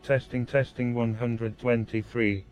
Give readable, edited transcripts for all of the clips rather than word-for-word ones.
testing 123.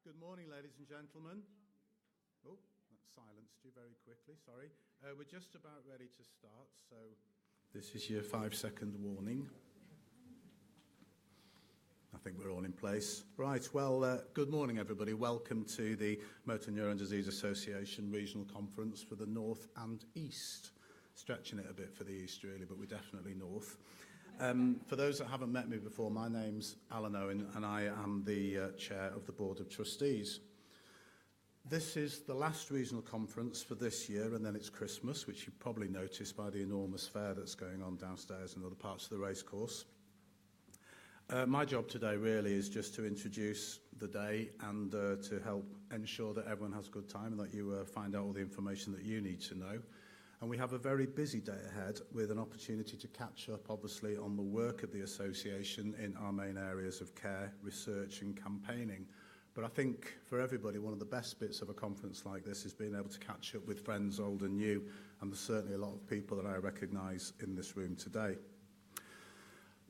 Good morning, ladies and gentlemen. Oh, that silenced you very quickly, sorry. We're just about ready to start, so this is your 5-second warning. I think we're all in place. Right, well, good morning, everybody. Welcome to the Motor Neurone Disease Association Regional Conference for the North and East. Stretching it a bit for the East, really, but we're definitely North. For those that haven't met me before, my name's Alan Owen, and I am the Chair of the Board of Trustees. This is the last regional conference for this year, and then it's Christmas, which you probably noticed by the enormous fair that's going on downstairs in other parts of the racecourse. My job today really is just to introduce the day and to help ensure that everyone has a good time and that you find out all the information that you need to know. And we have a very busy day ahead with an opportunity to catch up, obviously, on the work of the association in our main areas of care, research and campaigning. But I think for everybody, one of the best bits of a conference like this is being able to catch up with friends old and new, and there's certainly a lot of people that I recognise in this room today.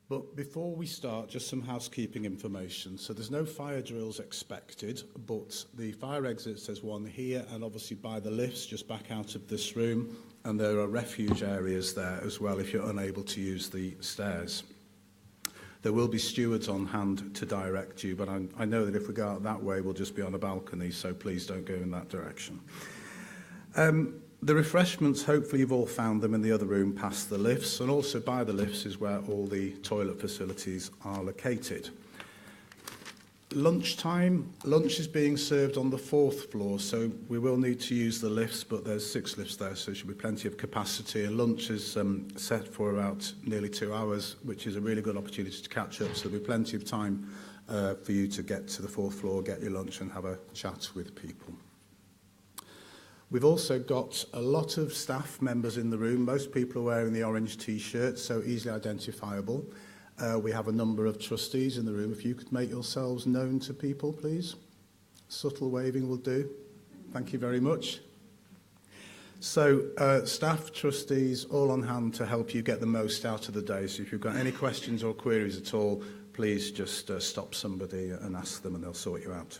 But before we start, just some housekeeping information. So there's no fire drills expected, but the fire exits, there's one here and obviously by the lifts just back out of this room, and there are refuge areas there as well if you're unable to use the stairs. There will be stewards on hand to direct you, but I know that if we go out that way, we'll just be on a balcony, so please don't go in that direction. The refreshments, hopefully you've all found them in the other room past the lifts, and also by the lifts is where all the toilet facilities are located. Lunchtime, lunch is being served on the 4th floor, so we will need to use the lifts, but there's 6 lifts there, so there should be plenty of capacity, and lunch is set for about nearly 2 hours, which is a really good opportunity to catch up, so there'll be plenty of time for you to get to the 4th floor, get your lunch and have a chat with people. We've also got a lot of staff members in the room. Most people are wearing the orange T-shirts, so easily identifiable. We have a number of trustees in the room. If you could make yourselves known to people, please. Subtle waving will do. Thank you very much. So staff, trustees, all on hand to help you get the most out of the day. So if you've got any questions or queries at all, please just stop somebody and ask them and they'll sort you out.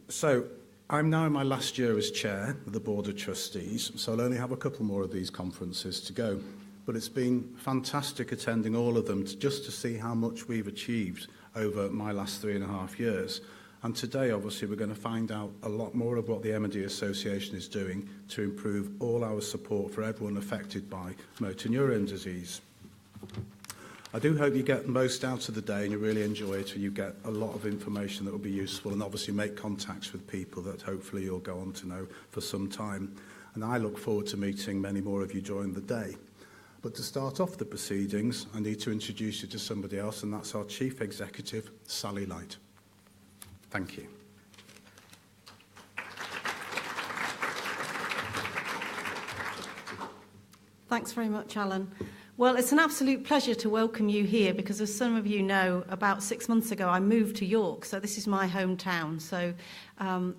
So I'm now in my last year as chair of the Board of Trustees, so I'll only have a couple more of these conferences to go. But it's been fantastic attending all of them just to see how much we've achieved over my last 3.5 years. And today, obviously, we're going to find out a lot more of what the M&D Association is doing to improve all our support for everyone affected by motor neurone disease. I do hope you get the most out of the day and you really enjoy it and you get a lot of information that will be useful and obviously make contacts with people that hopefully you'll go on to know for some time. And I look forward to meeting many more of you during the day. But to start off the proceedings, I need to introduce you to somebody else, and that's our Chief Executive, Sally Light. Thank you. Thanks very much, Alan. Well, it's an absolute pleasure to welcome you here because, as some of you know, about 6 months ago I moved to York, so this is my hometown. So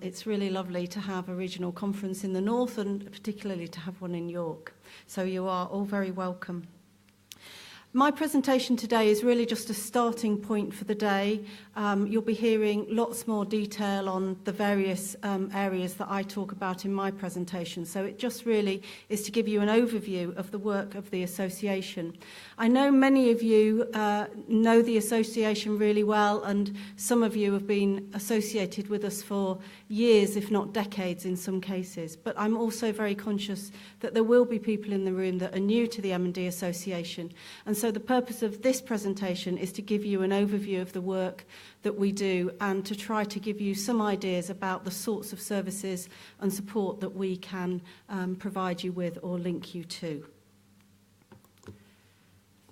it's really lovely to have a regional conference in the north and particularly to have one in York. So you are all very welcome. My presentation today is really just a starting point for the day. You'll be hearing lots more detail on the various areas that I talk about in my presentation. So it just really is to give you an overview of the work of the association. I know many of you know the association really well, and some of you have been associated with us for years, if not decades in some cases. But I'm also very conscious that there will be people in the room that are new to the M&D Association. And so the purpose of this presentation is to give you an overview of the work that we do and to try to give you some ideas about the sorts of services and support that we can provide you with or link you to.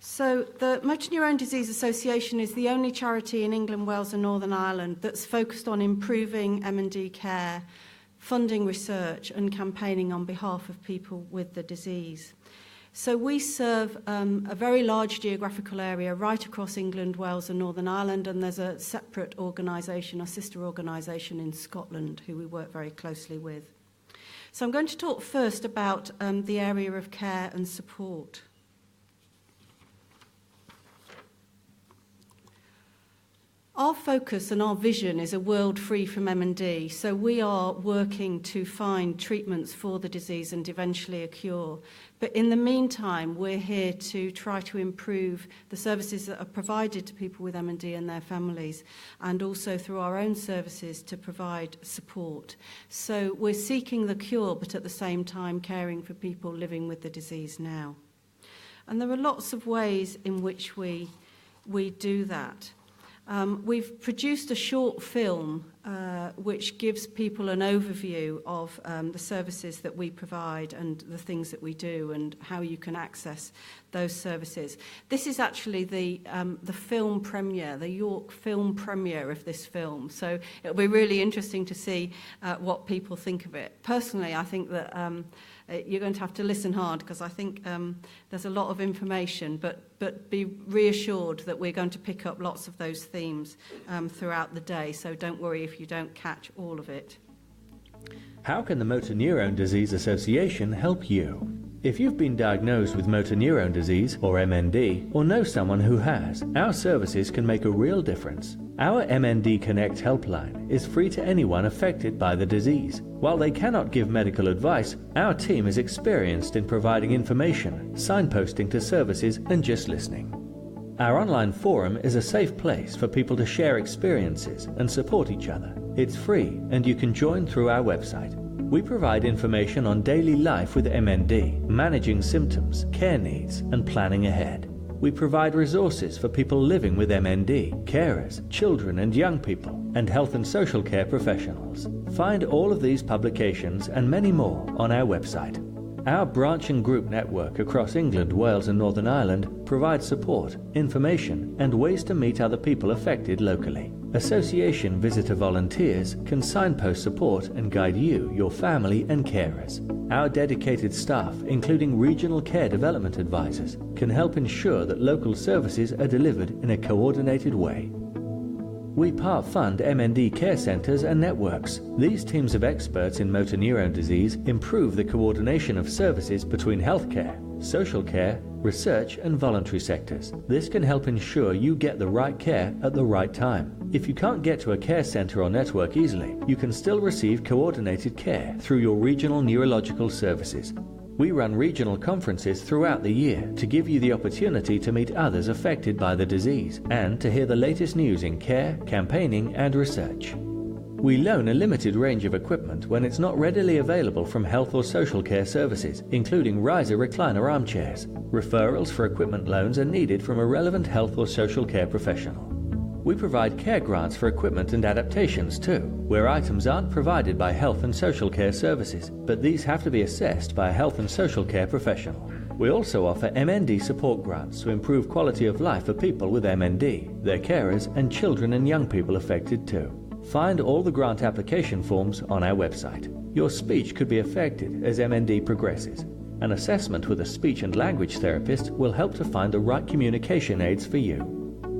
So the Motor Neurone Disease Association is the only charity in England, Wales and Northern Ireland that's focused on improving M&D care, funding research and campaigning on behalf of people with the disease. So we serve a very large geographical area right across England, Wales and Northern Ireland, and there's a separate organisation, a sister organisation in Scotland who we work very closely with. So I'm going to talk first about the area of care and support. Our focus and our vision is a world free from M&D, so we are working to find treatments for the disease and eventually a cure. But in the meantime, we're here to try to improve the services that are provided to people with M&D and their families, and also through our own services to provide support. So we're seeking the cure, but at the same time caring for people living with the disease now. And there are lots of ways in which we do that. We've produced a short film which gives people an overview of the services that we provide and the things that we do and how you can access those services. This is actually the film premiere, the York film premiere of this film. So it'll be really interesting to see what people think of it. Personally, I think that you're going to have to listen hard because I think there's a lot of information, but be reassured that we're going to pick up lots of those themes throughout the day, so don't worry if you don't catch all of it. How can the Motor Neurone Disease Association help you? If you've been diagnosed with motor neurone disease, or MND, or know someone who has, our services can make a real difference. Our MND Connect helpline is free to anyone affected by the disease. While they cannot give medical advice, our team is experienced in providing information, signposting to services, and just listening. Our online forum is a safe place for people to share experiences and support each other. It's free and you can join through our website. We provide information on daily life with MND, managing symptoms, care needs, and planning ahead. We provide resources for people living with MND, carers, children and young people, and health and social care professionals. Find all of these publications and many more on our website. Our branch and group network across England, Wales and Northern Ireland provides support, information, and ways to meet other people affected locally. Association visitor volunteers can signpost support and guide you, your family and carers. Our dedicated staff, including regional care development advisors, can help ensure that local services are delivered in a coordinated way. We part-fund MND care centres and networks. These teams of experts in motor neurone disease improve the coordination of services between healthcare, social care, research and voluntary sectors. This can help ensure you get the right care at the right time. If you can't get to a care centre or network easily, you can still receive coordinated care through your regional neurological services. We run regional conferences throughout the year to give you the opportunity to meet others affected by the disease and to hear the latest news in care, campaigning and research. We loan a limited range of equipment when it's not readily available from health or social care services, including riser recliner armchairs. Referrals for equipment loans are needed from a relevant health or social care professional. We provide care grants for equipment and adaptations too, where items aren't provided by health and social care services, but these have to be assessed by a health and social care professional. We also offer MND support grants to improve quality of life for people with MND, their carers and children and young people affected too. Find all the grant application forms on our website. Your speech could be affected as MND progresses. An assessment with a speech and language therapist will help to find the right communication aids for you.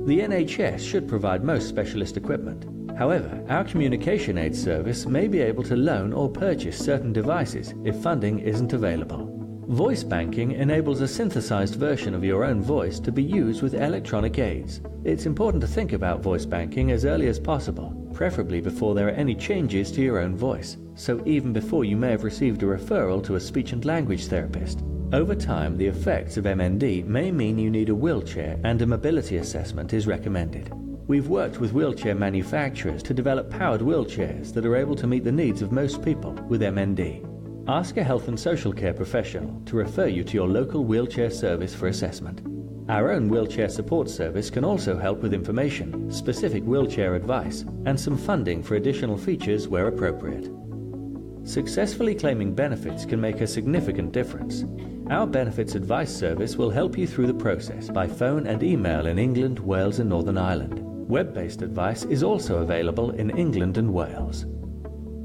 The NHS should provide most specialist equipment. However, our communication aid service may be able to loan or purchase certain devices if funding isn't available. Voice banking enables a synthesized version of your own voice to be used with electronic aids. It's important to think about voice banking as early as possible, preferably before there are any changes to your own voice, so even before you may have received a referral to a speech and language therapist. Over time, the effects of MND may mean you need a wheelchair and a mobility assessment is recommended. We've worked with wheelchair manufacturers to develop powered wheelchairs that are able to meet the needs of most people with MND. Ask a health and social care professional to refer you to your local wheelchair service for assessment. Our own wheelchair support service can also help with information, specific wheelchair advice, and some funding for additional features where appropriate. Successfully claiming benefits can make a significant difference. Our benefits advice service will help you through the process by phone and email in England, Wales and Northern Ireland. Web-based advice is also available in England and Wales.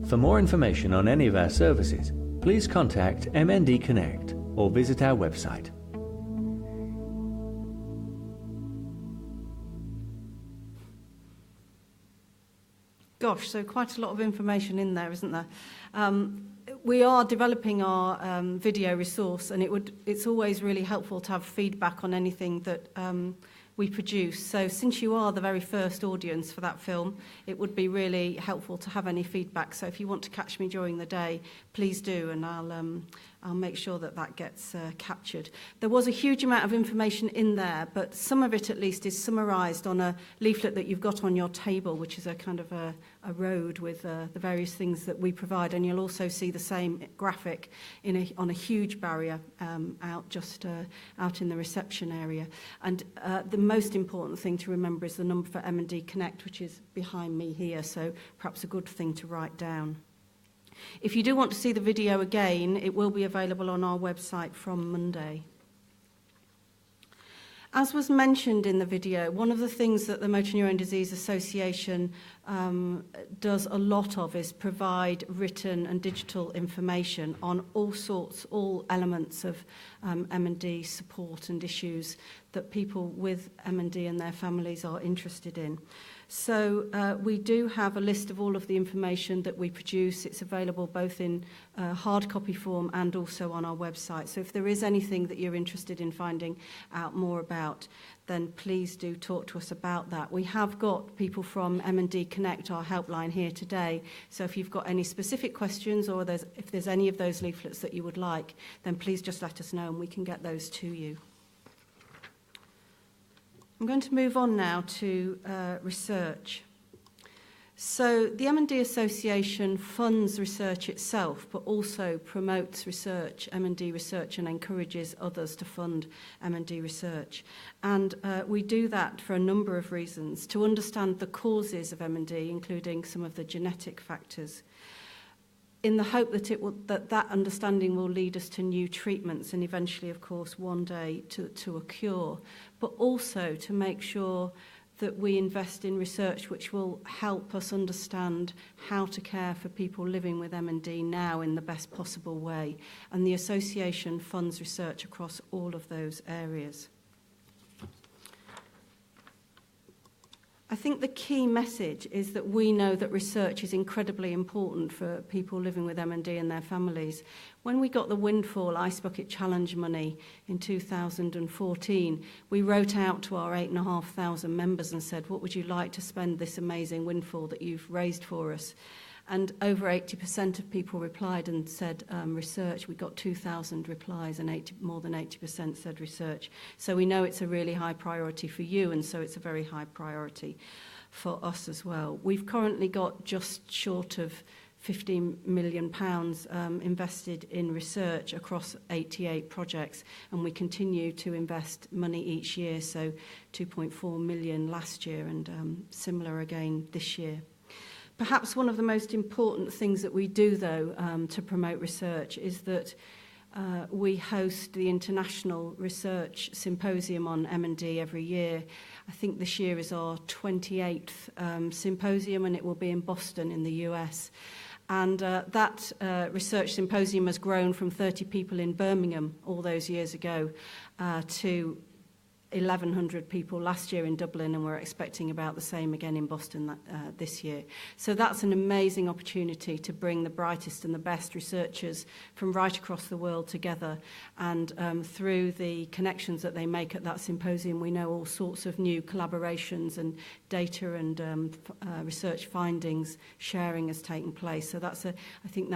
For more information on any of our services, please contact MND Connect or visit our website. Gosh, so quite a lot of information in there, isn't there? We are developing our video resource, and it's always really helpful to have feedback on anything that we produce. So since you are the very first audience for that film, it would be really helpful to have any feedback. So if you want to catch me during the day, please do, and I'll make sure that that gets captured. There was a huge amount of information in there, but some of it at least is summarised on a leaflet that you've got on your table, which is a kind of a road with the various things that we provide, and you'll also see the same graphic on a huge barrier out in the reception area. And the most important thing to remember is the number for M&D Connect, which is behind me here, so perhaps a good thing to write down. If you do want to see the video again, it will be available on our website from Monday. As was mentioned in the video, one of the things that the Motor Neurone Disease Association does a lot of is provide written and digital information on all elements of M&D support and issues that people with M&D and their families are interested in. So we do have a list of all of the information that we produce. It's available both in hard copy form and also on our website. So if there is anything that you're interested in finding out more about, then please do talk to us about that. We have got people from M&D Connect, our helpline, here today. So if you've got any specific questions or if there's any of those leaflets that you would like, then please just let us know and we can get those to you. I'm going to move on now to research. So the M&D Association funds research itself, but also promotes research, M&D research, and encourages others to fund M&D research. And we do that for a number of reasons: to understand the causes of M&D, including some of the genetic factors, in the hope that that understanding will lead us to new treatments and eventually, of course, one day to a cure, but also to make sure that we invest in research which will help us understand how to care for people living with M&D now in the best possible way. And the association funds research across all of those areas. I think the key message is that we know that research is incredibly important for people living with M&D and their families. When we got the Windfall Ice Bucket Challenge money in 2014, we wrote out to our 8,500 members and said, what would you like to spend this amazing windfall that you've raised for us? And over 80% of people replied and said research. We got 2,000 replies and more than 80% said research. So we know it's a really high priority for you, and so it's a very high priority for us as well. We've currently got just short of £15 million invested in research across 88 projects, and we continue to invest money each year, so 2.4 million last year and similar again this year. Perhaps one of the most important things that we do, though, to promote research is that we host the International Research Symposium on M&D every year. I think this year is our 28th symposium, and it will be in Boston in the US. And that research symposium has grown from 30 people in Birmingham all those years ago to 1,100 people last year in Dublin, and we're expecting about the same again in Boston this year. So that's an amazing opportunity to bring the brightest and the best researchers from right across the world together. And through the connections that they make at that symposium, we know all sorts of new collaborations and data and research findings sharing has taken place. So I think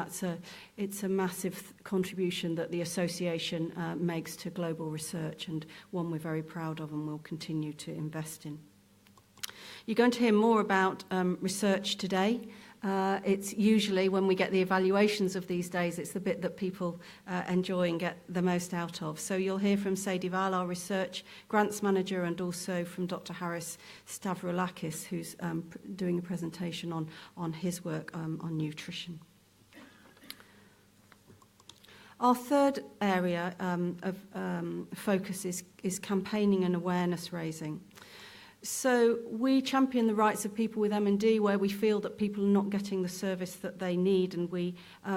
it's a massive contribution that the association makes to global research, and one we're very proud of and will continue to invest in. You're going to hear more about research today. It's usually, when we get the evaluations of these days, it's the bit that people enjoy and get the most out of. So you'll hear from Sadie Val, our research grants manager, and also from Dr. Harris Stavroulakis, who's doing a presentation on his work on nutrition. Our third area of focus is campaigning and awareness raising. So we champion the rights of people with M&D where we feel that people are not getting the service that they need, and we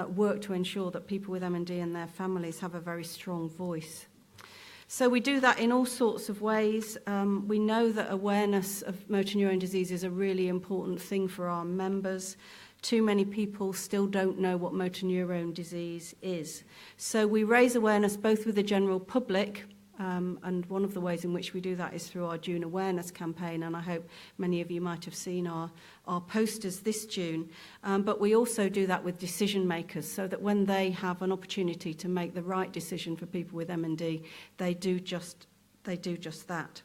work to ensure that people with M&D and their families have a very strong voice. So we do that in all sorts of ways. We know that awareness of motor neurone disease is a really important thing for our members. Too many people still don't know what motor neurone disease is. So we raise awareness both with the general public And one of the ways in which we do that is through our June awareness campaign, and I hope many of you might have seen our posters this June. But we also do that with decision makers, so that when they have an opportunity to make the right decision for people with MND, they do just that.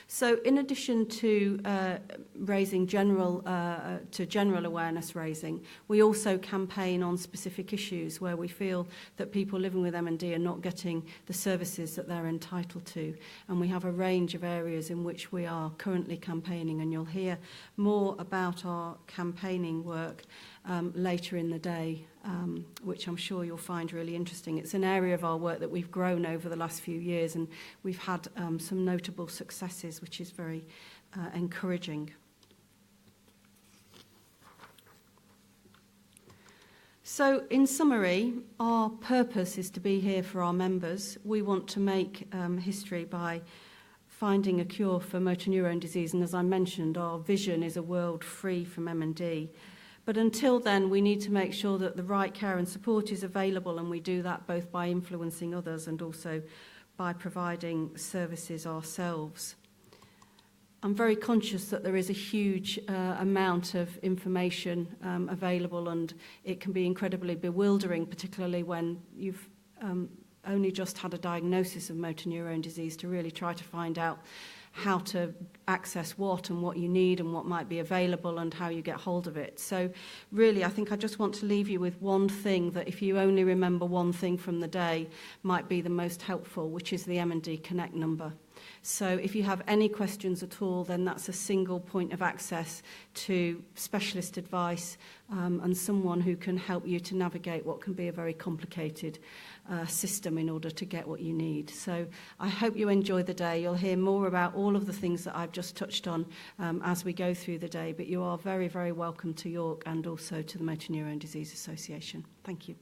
So in addition to raising general awareness raising, we also campaign on specific issues where we feel that people living with MND are not getting the services that they're entitled to. And we have a range of areas in which we are currently campaigning, and you'll hear more about our campaigning work later in the day, which I'm sure you'll find really interesting. It's an area of our work that we've grown over the last few years, and we've had some notable successes, which is very encouraging. So, in summary, our purpose is to be here for our members. We want to make history by finding a cure for motor neurone disease, and as I mentioned, our vision is a world free from MND. But until then, we need to make sure that the right care and support is available, and we do that both by influencing others and also by providing services ourselves. I'm very conscious that there is a huge amount of information available, and it can be incredibly bewildering, particularly when you've only just had a diagnosis of motor neurone disease, to really try to find out how to access what and what you need and what might be available and how you get hold of it. So really, I think I just want to leave you with one thing that, if you only remember one thing from the day, might be the most helpful, which is the MND Connect number. So if you have any questions at all, then that's a single point of access to specialist advice and someone who can help you to navigate what can be a very complicated system in order to get what you need. So I hope you enjoy the day. You'll hear more about all of the things that I've just touched on as we go through the day, but you are very, very welcome to York and also to the Motor Neurone Disease Association. Thank you.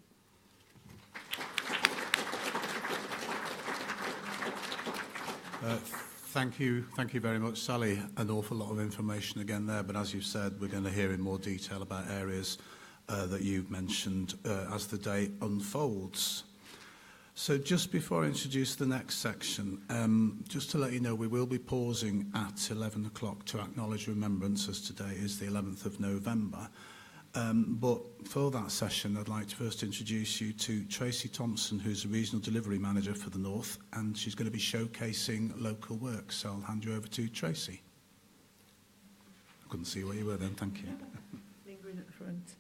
Thank you very much, Sally. An awful lot of information again there, but as you've said, we're going to hear in more detail about areas that you've mentioned as the day unfolds. So just before I introduce the next section, just to let you know, we will be pausing at 11 o'clock to acknowledge remembrance, as today is the 11th of November. But for that session, I'd like to first introduce you to Tracy Thompson, who's the Regional Delivery Manager for the North, and she's going to be showcasing local work. So I'll hand you over to Tracy. I couldn't see where you were then, thank you. Lingering at the front.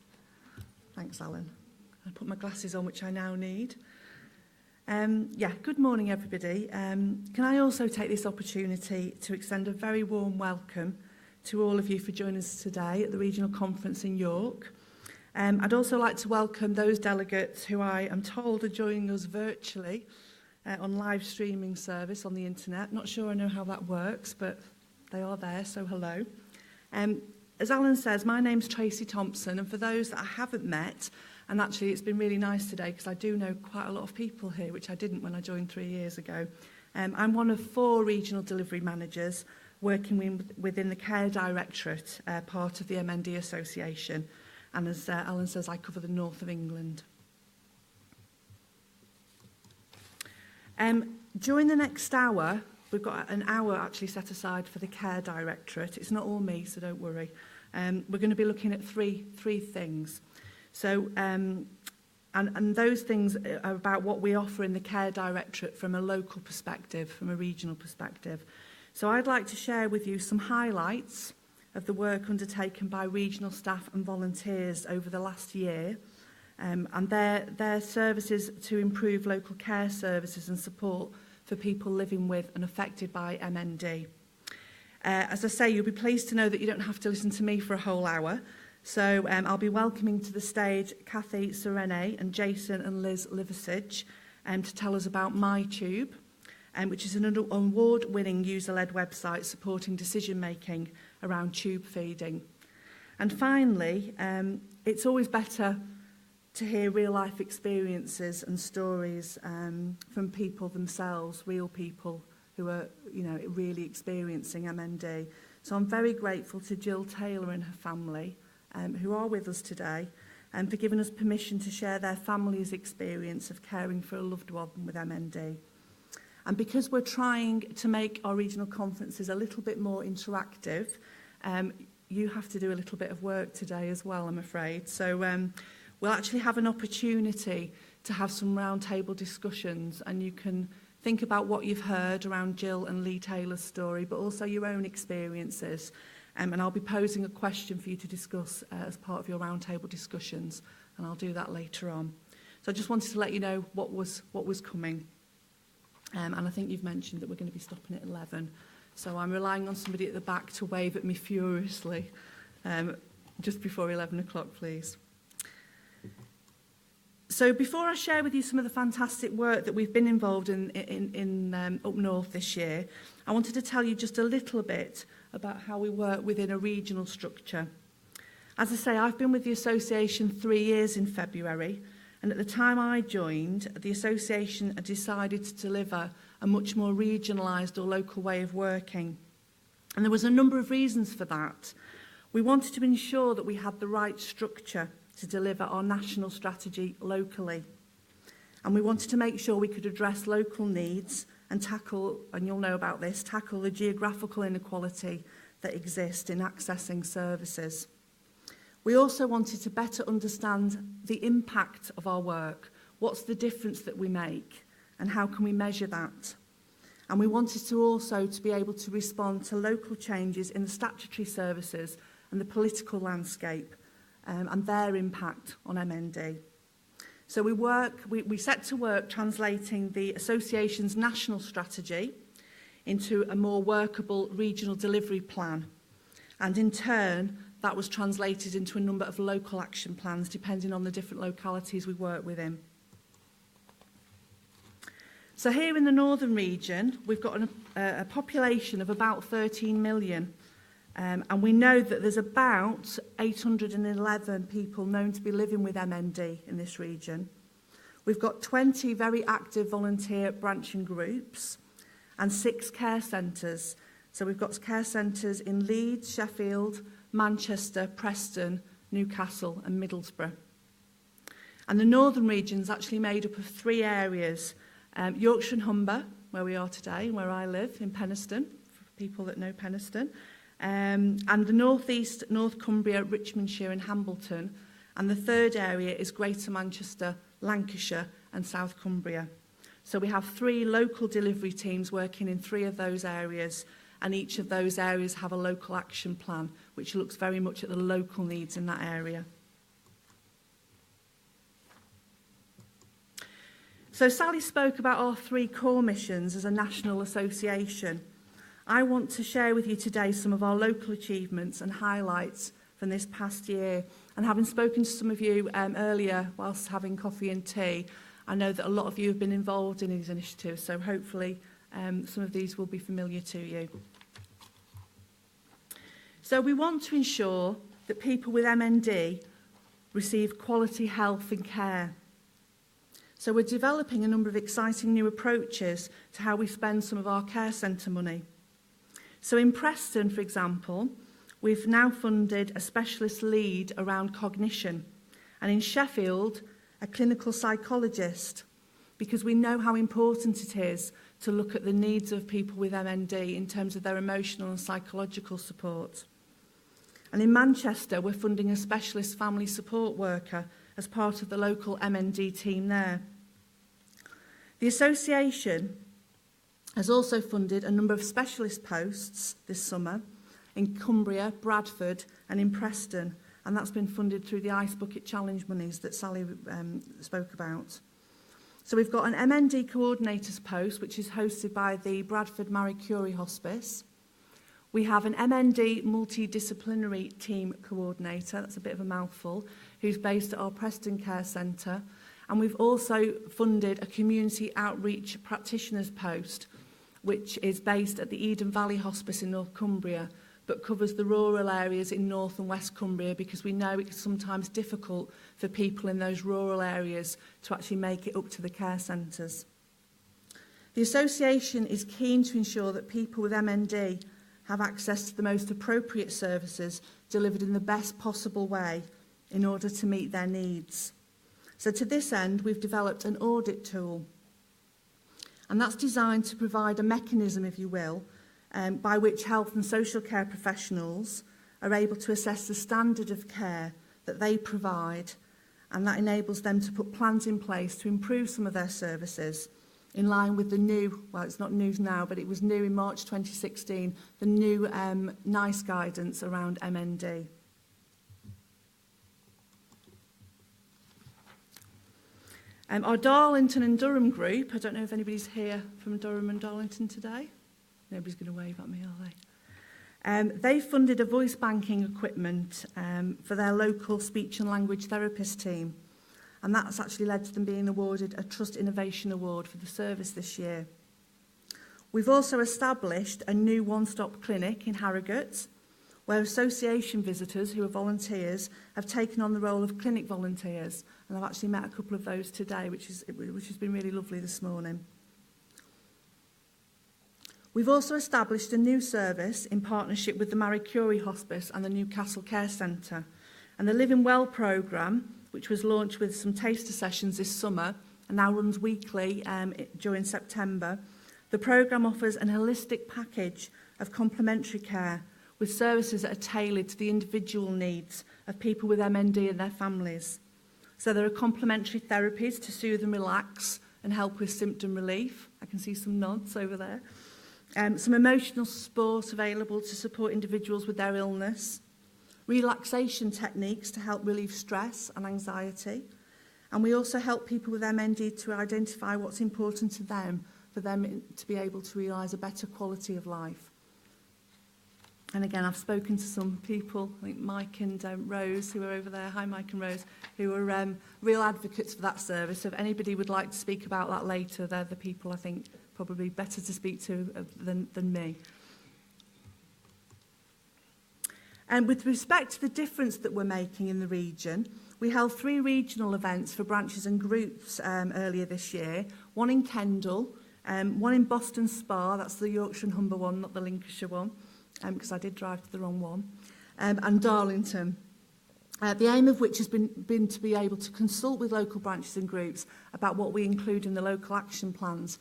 Thanks, Alan. I'll put my glasses on, which I now need. Good morning, everybody. Can I also take this opportunity to extend a very warm welcome to all of you for joining us today at the Regional Conference in York. I'd also like to welcome those delegates who I am told are joining us virtually on live streaming service on the internet. Not sure I know how that works, but they are there, so hello. As Alan says, my name's Tracy Thompson, and for those that I haven't met, and actually it's been really nice today because I do know quite a lot of people here, which I didn't when I joined 3 years ago. I'm one of 4 regional delivery managers working within the Care Directorate, part of the MND Association. And as Alan says, I cover the north of England. During the next hour, we've got an hour actually set aside for the Care Directorate. It's not all me, so don't worry. We're going to be looking at three things. So, and those things are about what we offer in the Care Directorate from a local perspective, from a regional perspective. So I'd like to share with you some highlights of the work undertaken by regional staff and volunteers over the last year, and their services to improve local care services and support for people living with and affected by MND. As I say, you'll be pleased to know that you don't have to listen to me for a whole hour. So I'll be welcoming to the stage Kathy Serene and Jason and Liz Liversidge to tell us about MyTube, which is an award-winning user-led website supporting decision-making around tube feeding. And finally, it's always better to hear real-life experiences and stories from people themselves, real people who are, really experiencing MND. So I'm very grateful to Jill Taylor and her family, who are with us today, and for giving us permission to share their family's experience of caring for a loved one with MND. And because we're trying to make our regional conferences a little bit more interactive, you have to do a little bit of work today as well, I'm afraid. So we'll actually have an opportunity to have some roundtable discussions, and you can think about what you've heard around Jill and Lee Taylor's story, but also your own experiences. And I'll be posing a question for you to discuss as part of your roundtable discussions, and I'll do that later on. So I just wanted to let you know what was coming. And I think you've mentioned that we're going to be stopping at 11. So I'm relying on somebody at the back to wave at me furiously just before 11 o'clock, please. So before I share with you some of the fantastic work that we've been involved in up north this year, I wanted to tell you just a little bit about how we work within a regional structure. As I say, I've been with the association 3 years in February, and at the time I joined, the association had decided to deliver a much more regionalised or local way of working. And there was a number of reasons for that. We wanted to ensure that we had the right structure to deliver our national strategy locally. And we wanted to make sure we could address local needs and tackle, and you'll know about this, tackle the geographical inequality that exists in accessing services. We also wanted to better understand the impact of our work. What's the difference that we make, and how can we measure that? And we wanted to also to be able to respond to local changes in the statutory services and the political landscape and their impact on MND. So we set to work translating the association's national strategy into a more workable regional delivery plan. And in turn, that was translated into a number of local action plans depending on the different localities we work within. So here in the northern region, we've got a population of about 13 million. And we know that there's about 811 people known to be living with MND in this region. We've got 20 very active volunteer branching groups and 6 care centres. So we've got care centres in Leeds, Sheffield, Manchester, Preston, Newcastle and Middlesbrough. And the northern region is actually made up of 3 areas. Yorkshire and Humber, where we are today, and where I live, in Penistone, for people that know Penistone. And the northeast, North Cumbria, Richmondshire and Hambleton. And the third area is Greater Manchester, Lancashire and South Cumbria. So we have 3 local delivery teams working in 3 of those areas, and each of those areas have a local action plan, which looks very much at the local needs in that area. So Sally spoke about our 3 core missions as a national association. I want to share with you today some of our local achievements and highlights from this past year. And having spoken to some of you earlier whilst having coffee and tea, I know that a lot of you have been involved in these initiatives, so hopefully some of these will be familiar to you. So we want to ensure that people with MND receive quality health and care. So we're developing a number of exciting new approaches to how we spend some of our care centre money. So in Preston, for example, we've now funded a specialist lead around cognition, and in Sheffield, a clinical psychologist, because we know how important it is to look at the needs of people with MND in terms of their emotional and psychological support. And in Manchester, we're funding a specialist family support worker as part of the local MND team there. The association has also funded a number of specialist posts this summer in Cumbria, Bradford and in Preston, and that's been funded through the Ice Bucket Challenge monies that Sally spoke about. So we've got an MND coordinators post, which is hosted by the Bradford Marie Curie Hospice. We have an MND multidisciplinary team coordinator, that's a bit of a mouthful, who's based at our Preston Care Centre. And we've also funded a community outreach practitioners post, which is based at the Eden Valley Hospice in North Cumbria, but covers the rural areas in North and West Cumbria, because we know it's sometimes difficult for people in those rural areas to actually make it up to the care centres. The association is keen to ensure that people with MND have access to the most appropriate services delivered in the best possible way in order to meet their needs. So to this end, we've developed an audit tool. And that's designed to provide a mechanism, if you will, by which health and social care professionals are able to assess the standard of care that they provide, and that enables them to put plans in place to improve some of their services in line with the new, well, it's not news now, but it was new in March 2016, the new NICE guidance around MND. Our Darlington and Durham group, I don't know if anybody's here from Durham and Darlington today. Nobody's going to wave at me, are they? They funded a voice banking equipment for their local speech and language therapist team. And that's actually led to them being awarded a Trust Innovation Award for the service this year. We've also established a new one-stop clinic in Harrogate, where association visitors who are volunteers have taken on the role of clinic volunteers. And I've actually met a couple of those today, which has been really lovely this morning. We've also established a new service in partnership with the Marie Curie Hospice and the Newcastle Care Centre. And the Living Well programme, which was launched with some taster sessions this summer and now runs weekly during September, the programme offers an holistic package of complementary care with services that are tailored to the individual needs of people with MND and their families. So there are complementary therapies to soothe and relax and help with symptom relief. I can see some nods over there. Some emotional support available to support individuals with their illness. Relaxation techniques to help relieve stress and anxiety. And we also help people with MND to identify what's important to them, for them to be able to realise a better quality of life. And again, I've spoken to some people, I think Mike and Rose, who are over there, hi Mike and Rose, who are real advocates for that service. So if anybody would like to speak about that later, they're the people I think probably better to speak to than me. And with respect to the difference that we're making in the region, we held 3 regional events for branches and groups earlier this year. One in Kendal, one in Boston Spa, that's the Yorkshire and Humber one, not the Lincolnshire one, because I did drive to the wrong one, and Darlington. The aim of which has been to be able to consult with local branches and groups about what we include in the local action plans.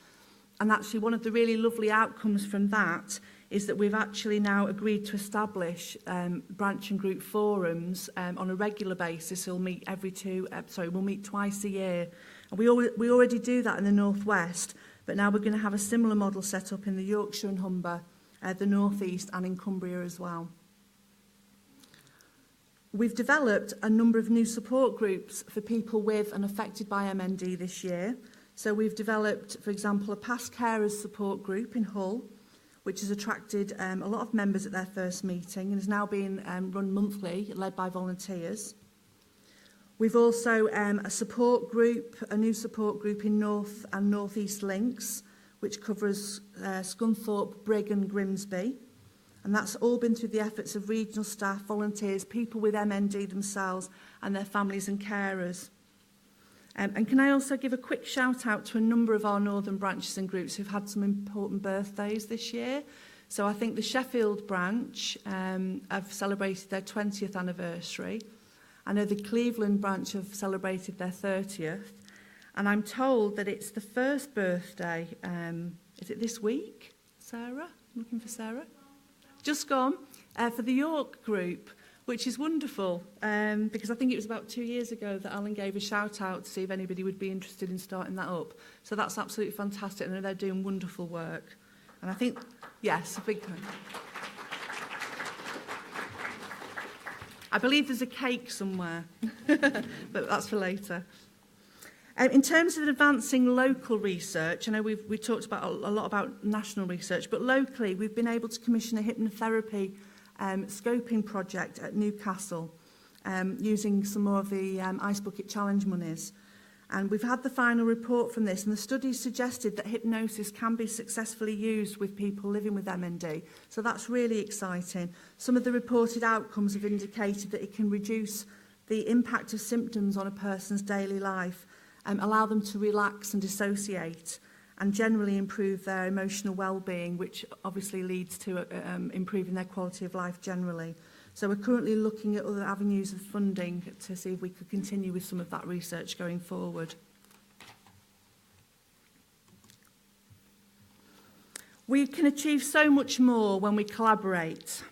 And actually one of the really lovely outcomes from that is that we've actually now agreed to establish branch and group forums on a regular basis. We'll meet we'll meet twice a year. And we already do that in the North West, but now we're going to have a similar model set up in the Yorkshire and Humber, the North East and in Cumbria as well. We've developed a number of new support groups for people with and affected by MND this year. So we've developed, for example, a past carers support group in Hull, which has attracted a lot of members at their first meeting and is now being run monthly, led by volunteers. We've also a new support group in North and North East Links, which covers Scunthorpe, Brigg and Grimsby. And that's all been through the efforts of regional staff, volunteers, people with MND themselves and their families and carers. And can I also give a quick shout out to a number of our northern branches and groups who've had some important birthdays this year. So I think the Sheffield branch have celebrated their 20th anniversary. I know the Cleveland branch have celebrated their 30th. And I'm told that it's the first birthday, is it this week, Sarah? I'm looking for Sarah. Just gone, for the York group, which is wonderful, because I think it was about 2 years ago that Alan gave a shout out to see if anybody would be interested in starting that up. So that's absolutely fantastic. I know they're doing wonderful work. And I think, yes, a big one. I believe there's a cake somewhere, but that's for later. In terms of advancing local research, I know we talked about a lot about national research, but locally we've been able to commission a hypnotherapy scoping project at Newcastle using some more of the Ice Bucket Challenge monies. And we've had the final report from this, and the study suggested that hypnosis can be successfully used with people living with MND. So that's really exciting. Some of the reported outcomes have indicated that it can reduce the impact of symptoms on a person's daily life, allow them to relax and dissociate, and generally improve their emotional well-being, which obviously leads to improving their quality of life generally. So we're currently looking at other avenues of funding to see if we could continue with some of that research going forward. We can achieve so much more when we collaborate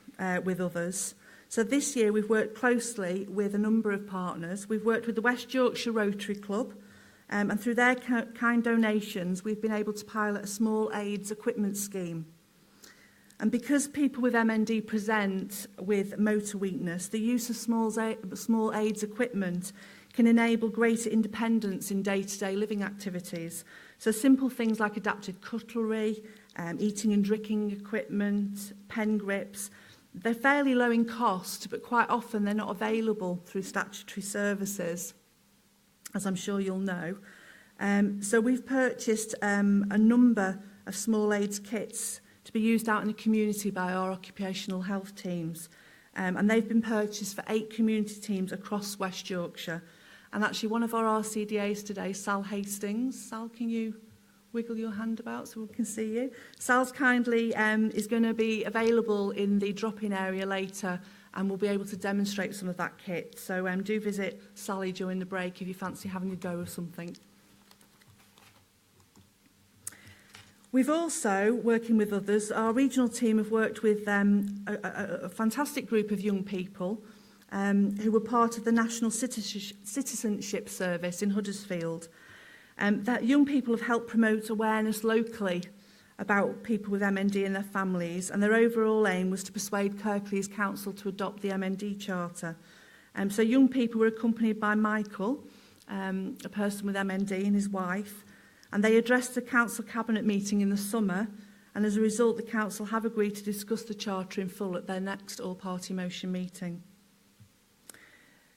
with others. So this year we've worked closely with a number of partners. We've worked with the West Yorkshire Rotary Club, and through their kind donations we've been able to pilot a small AIDS equipment scheme. And because people with MND present with motor weakness, the use of small AIDS equipment can enable greater independence in day-to-day living activities. So simple things like adapted cutlery, eating and drinking equipment, pen grips, they're fairly low in cost, but quite often they're not available through statutory services, as I'm sure you'll know. So we've purchased a number of small AIDS kits to be used out in the community by our occupational health teams. And they've been purchased for 8 community teams across West Yorkshire. And actually one of our RCDAs today, Sal Hastings. Sal, can you wiggle your hand about so we can see you? Sal's kindly is going to be available in the drop-in area later, and we'll be able to demonstrate some of that kit. So do visit Sally during the break if you fancy having a go of something. We've also, working with others, our regional team have worked with a fantastic group of young people who were part of the National Citizenship Service in Huddersfield. That young people have helped promote awareness locally about people with MND and their families, and their overall aim was to persuade Kirklees Council to adopt the MND Charter. So young people were accompanied by Michael, a person with MND, and his wife, and they addressed the council cabinet meeting in the summer, and as a result the council have agreed to discuss the charter in full at their next all-party motion meeting.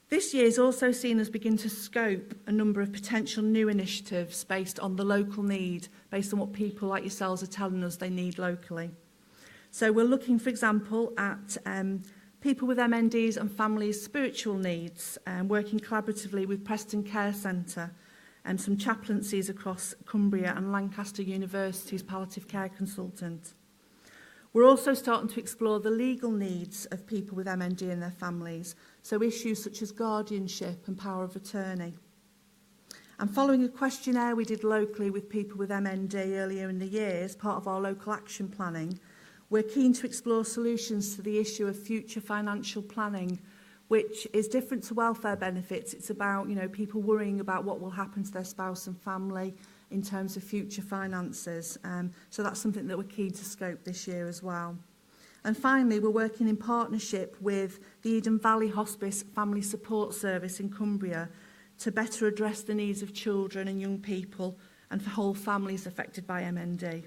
This year has also seen us begin to scope a number of potential new initiatives based on the local need, based on what people like yourselves are telling us they need locally. So we're looking, for example, at people with MNDs and families' spiritual needs, working collaboratively with Preston Care Centre and some chaplaincies across Cumbria and Lancaster University's palliative care consultant. We're also starting to explore the legal needs of people with MND and their families, so issues such as guardianship and power of attorney. And following a questionnaire we did locally with people with MND earlier in the year as part of our local action planning, we're keen to explore solutions to the issue of future financial planning, which is different to welfare benefits. It's about, people worrying about what will happen to their spouse and family in terms of future finances. So that's something that we're keen to scope this year as well. And finally, we're working in partnership with the Eden Valley Hospice Family Support Service in Cumbria to better address the needs of children and young people and for whole families affected by MND.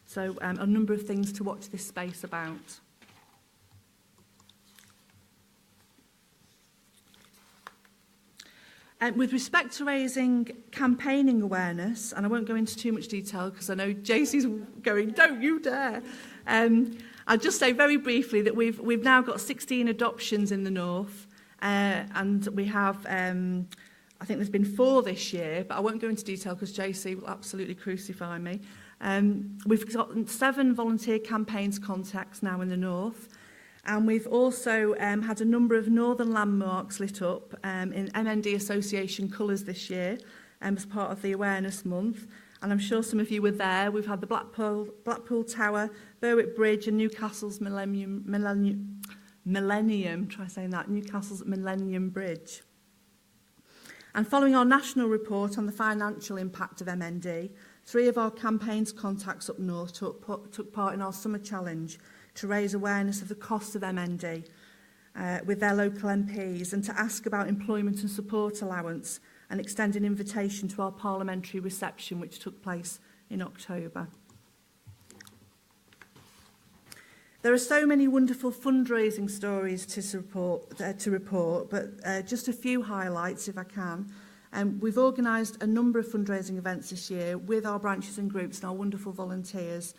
So a number of things to watch this space about. With respect to raising campaigning awareness, and I won't go into too much detail because I know JC's going, don't you dare. I'll just say very briefly that we've now got 16 adoptions in the north, and we have, I think there's been 4 this year, but I won't go into detail because JC will absolutely crucify me. We've got 7 volunteer campaigns contacts now in the north. And we've also had a number of northern landmarks lit up in MND Association colours this year as part of the Awareness Month. And I'm sure some of you were there. We've had the Blackpool Tower, Berwick Bridge and Newcastle's Millennium, try saying that, Newcastle's Millennium Bridge. And following our national report on the financial impact of MND, 3 of our campaigns contacts up north took part in our summer challenge to raise awareness of the cost of MND with their local MPs and to ask about employment and support allowance and extend an invitation to our parliamentary reception which took place in October. There are so many wonderful fundraising stories to report, but just a few highlights if I can. We've organised a number of fundraising events this year with our branches and groups and our wonderful volunteers.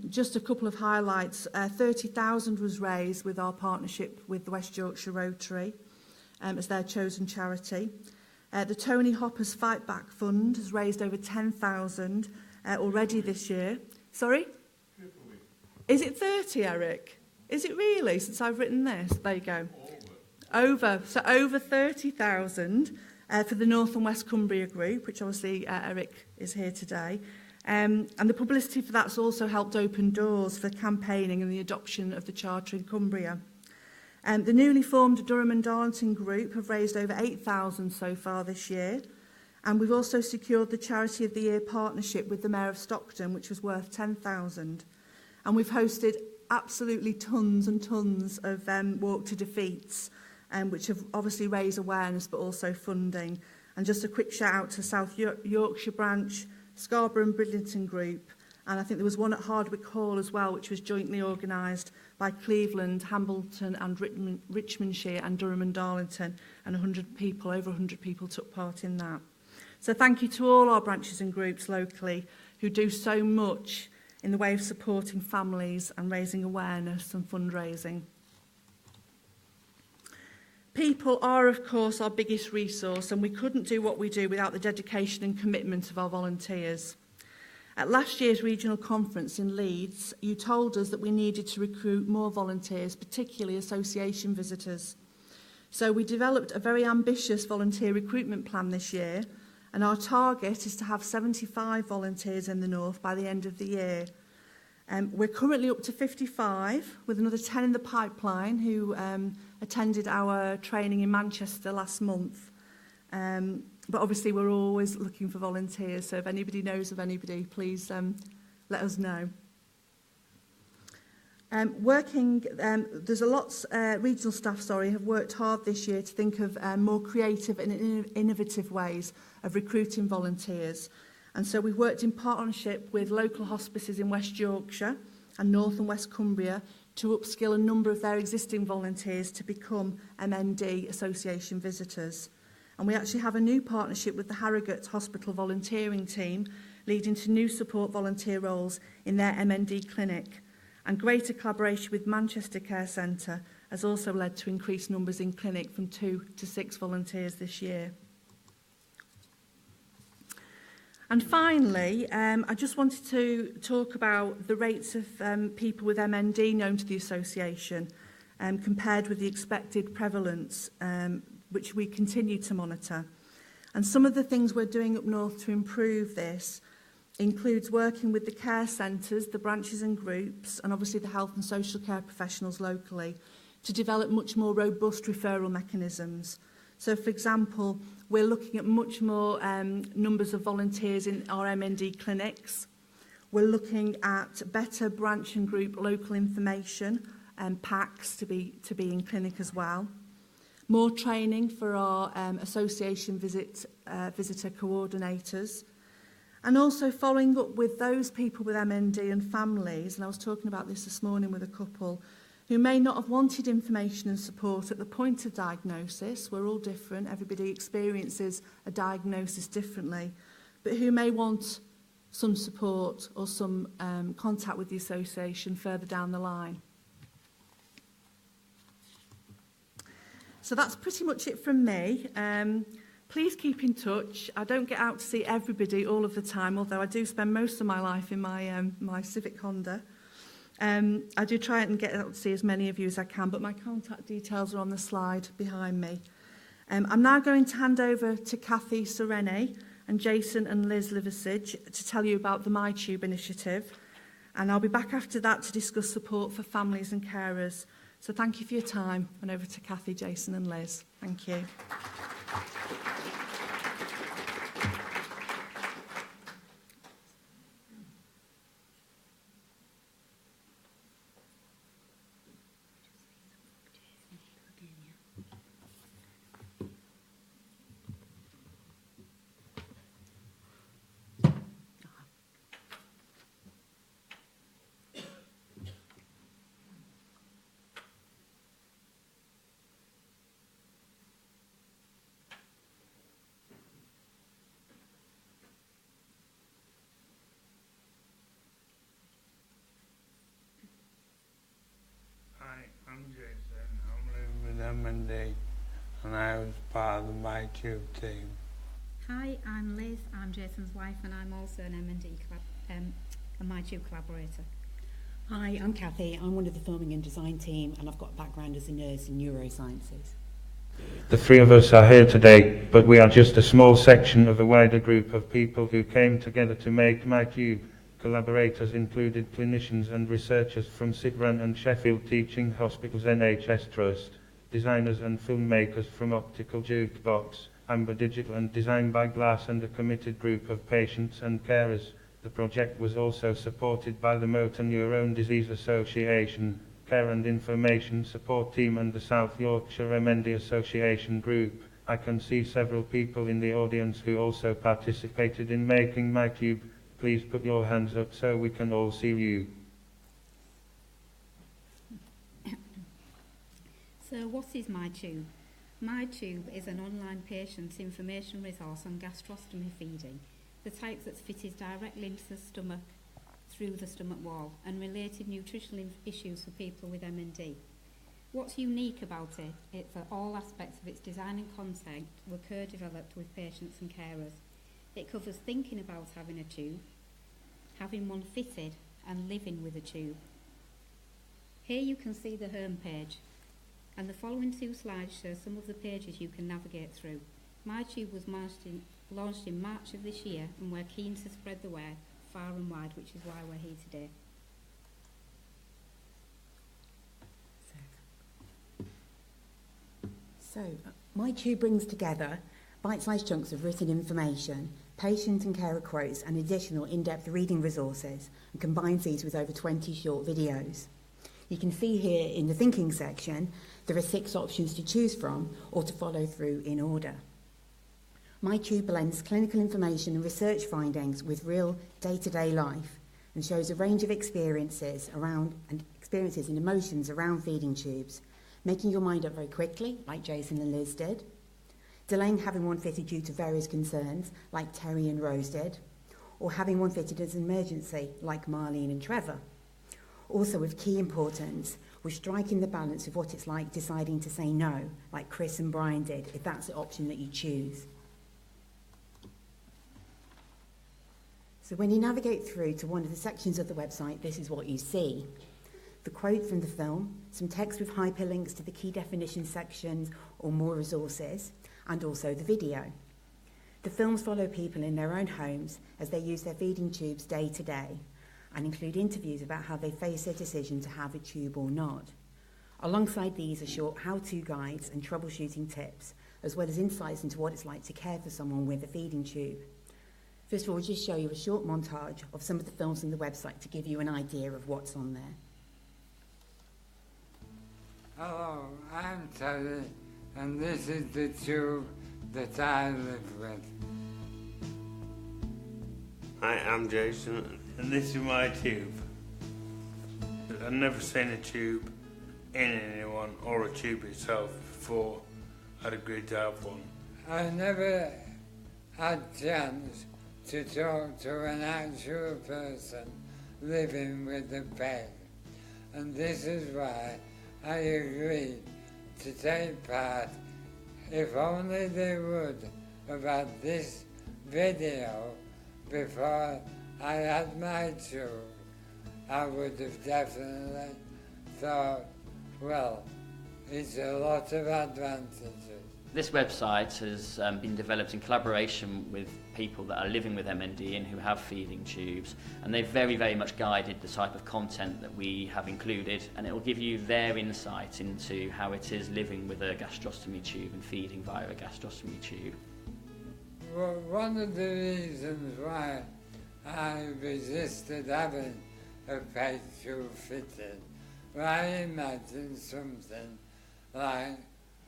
Just a couple of highlights. 30,000 was raised with our partnership with the West Yorkshire Rotary as their chosen charity. The Tony Hoppers Fight Back Fund has raised over 10,000 already this year. Sorry? Is it 30, Eric? Is it really, since I've written this? There you go. Over 30,000 for the North and West Cumbria group, which obviously Eric is here today. And the publicity for that's also helped open doors for campaigning and the adoption of the Charter in Cumbria. The newly formed Durham and Darlington group have raised over 8,000 so far this year. And we've also secured the Charity of the Year partnership with the Mayor of Stockton, which was worth 10,000. And we've hosted absolutely tons and tons of Walk to Defeats, which have obviously raised awareness but also funding. And just a quick shout out to South Yorkshire branch, Scarborough and Bridlington group, and I think there was one at Hardwick Hall as well, which was jointly organised by Cleveland, Hambleton and Richmondshire and Durham and Darlington, and over 100 people took part in that. So thank you to all our branches and groups locally who do so much in the way of supporting families and raising awareness and fundraising. People are, of course, our biggest resource, and we couldn't do what we do without the dedication and commitment of our volunteers. At last year's regional conference in Leeds, you told us that we needed to recruit more volunteers, particularly association visitors. So we developed a very ambitious volunteer recruitment plan this year, and our target is to have 75 volunteers in the North by the end of the year. We're currently up to 55, with another 10 in the pipeline who attended our training in Manchester last month. But obviously we're always looking for volunteers, so if anybody knows of anybody, please let us know. There's a lot, regional staff, have worked hard this year to think of more creative and innovative ways of recruiting volunteers. And so we've worked in partnership with local hospices in West Yorkshire and North and West Cumbria to upskill a number of their existing volunteers to become MND Association visitors. And we actually have a new partnership with the Harrogate Hospital volunteering team, leading to new support volunteer roles in their MND clinic. And greater collaboration with Manchester Care Centre has also led to increased numbers in clinic from 2 to 6 volunteers this year. And finally, I just wanted to talk about the rates of people with MND known to the association compared with the expected prevalence, which we continue to monitor. And some of the things we're doing up north to improve this includes working with the care centres, the branches and groups, and obviously the health and social care professionals locally to develop much more robust referral mechanisms. So, for example, we're looking at much more numbers of volunteers in our MND clinics. We're looking at better branch and group local information and packs to be in clinic as well. More training for our association visitor coordinators. And also following up with those people with MND and families, and I was talking about this morning with a couple, who may not have wanted information and support at the point of diagnosis. We're all different, everybody experiences a diagnosis differently, but who may want some support or some contact with the association further down the line. So that's pretty much it from me. Please keep in touch. I don't get out to see everybody all of the time, although I do spend most of my life in my Civic Honda. I do try and get out to see as many of you as I can, but my contact details are on the slide behind me. I'm now going to hand over to Kathy Sereni and Jason and Liz Liversidge to tell you about the MyTube initiative. And I'll be back after that to discuss support for families and carers. So thank you for your time. And over to Kathy, Jason and Liz. Thank you. I'm Jason. I'm living with MND, and I was part of the MyTube team. Hi, I'm Liz. I'm Jason's wife, and I'm also an MND a MyTube collaborator. Hi, I'm Kathy. I'm one of the filming and design team, and I've got a background as a nurse in neurosciences. The three of us are here today, but we are just a small section of a wider group of people who came together to make MyTube. Collaborators included clinicians and researchers from Citron and Sheffield Teaching Hospitals NHS Trust, designers and filmmakers from Optical Jukebox, Amber Digital and Design by Glass, and a committed group of patients and carers. The project was also supported by the Motor Neurone Disease Association, Care and Information Support Team and the South Yorkshire MND Association Group. I can see several people in the audience who also participated in making MyTube. Please put your hands up so we can all see you. So what is MyTube? MyTube is an online patient information resource on gastrostomy feeding, the type that's fitted directly into the stomach through the stomach wall, and related nutritional issues for people with MND. What's unique about it is that all aspects of its design and content were co-developed with patients and carers. It covers thinking about having a tube, having one fitted, and living with a tube. Here you can see the home page, and the following 2 slides show some of the pages you can navigate through. MyTube was launched in March of this year, and we're keen to spread the word far and wide, which is why we're here today. So, MyTube brings together bite-sized chunks of written information, patient and carer quotes, and additional in-depth reading resources, and combines these with over 20 short videos. You can see here in the thinking section, there are 6 options to choose from or to follow through in order. MyTube blends clinical information and research findings with real day-to-day life and shows a range of experiences and emotions around feeding tubes, making your mind up very quickly, like Jason and Liz did, delaying having one fitted due to various concerns, like Terry and Rose did, or having one fitted as an emergency, like Marlene and Trevor. Also of key importance was striking the balance of what it's like deciding to say no, like Chris and Brian did, if that's the option that you choose. So when you navigate through to one of the sections of the website, this is what you see. The quote from the film, some text with hyperlinks to the key definition sections or more resources, and also the video. The films follow people in their own homes as they use their feeding tubes day to day, and include interviews about how they face their decision to have a tube or not. Alongside these are short how-to guides and troubleshooting tips, as well as insights into what it's like to care for someone with a feeding tube. First of all, we'll just show you a short montage of some of the films on the website to give you an idea of what's on there. Hello, I'm Terry, and this is the tube that I live with. Hi, I'm Jason, and this is my tube. I've never seen a tube in anyone or a tube itself before. I'd agree to have one. I never had chance to talk to an actual person living with a peg, and this is why I agreed to take part. If only they would have had this video before I had my tube, I would have definitely thought, well, it's a lot of advantages. This website has been developed in collaboration with people that are living with MND and who have feeding tubes, and they've very, very much guided the type of content that we have included, and it will give you their insight into how it is living with a gastrostomy tube and feeding via a gastrostomy tube. Well, one of the reasons why I resisted having a peg tube fitted, well, I imagined something like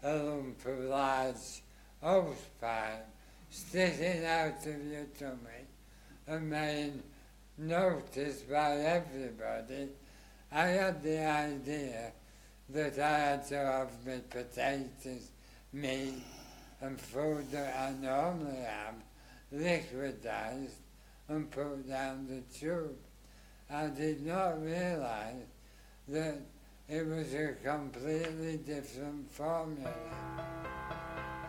a lump of large hose pipe sticking out of your tummy and made noticed by everybody. I had the idea that I had to have my potatoes, meat and food that I normally have liquidized and put down the tube. I did not realize that it was a completely different formula.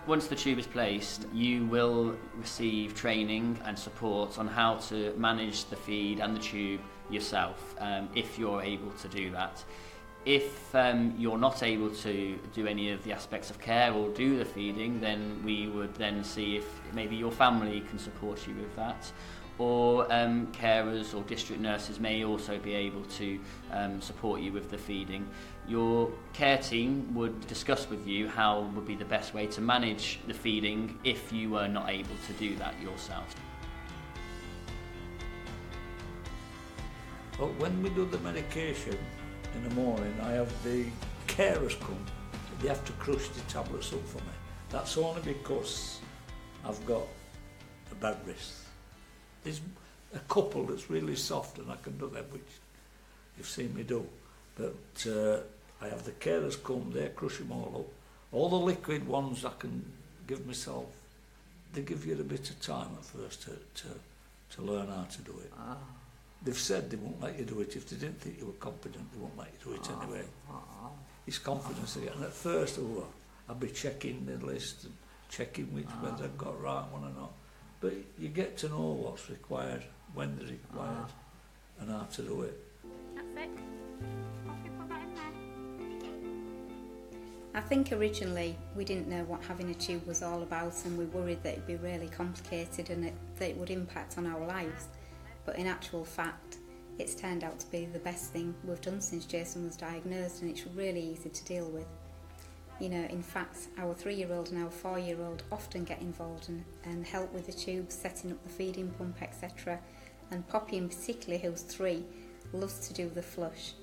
Once the tube is placed, you will receive training and support on how to manage the feed and the tube yourself, if you're able to do that. If you're not able to do any of the aspects of care or do the feeding, then we would then see if maybe your family can support you with that. Or carers or district nurses may also be able to support you with the feeding. Your care team would discuss with you how would be the best way to manage the feeding if you were not able to do that yourself. But when we do the medication in the morning, I have the carers come. They have to crush the tablets up for me. That's only because I've got a bad wrist. There's a couple that's really soft and I can do them, which you've seen me do. But I have the carers come, they crush them all up. All the liquid ones I can give myself, they give you a bit of time at first to learn how to do it. They've said they won't let you do it. If they didn't think you were competent, they won't let you do it anyway. It's confidence again. And at first, I'd be checking the list and checking whether I've got right one or not. But you get to know what's required, when they're required, and how to do it. That's it. Off you put that in there. I think originally we didn't know what having a tube was all about, and we worried that it'd be really complicated and that it would impact on our lives. But in actual fact, it's turned out to be the best thing we've done since Jason was diagnosed, and it's really easy to deal with. You know, in fact, our 3-year-old and our 4-year-old often get involved and help with the tubes, setting up the feeding pump, etc. And Poppy, in particular, who's 3, loves to do the flush.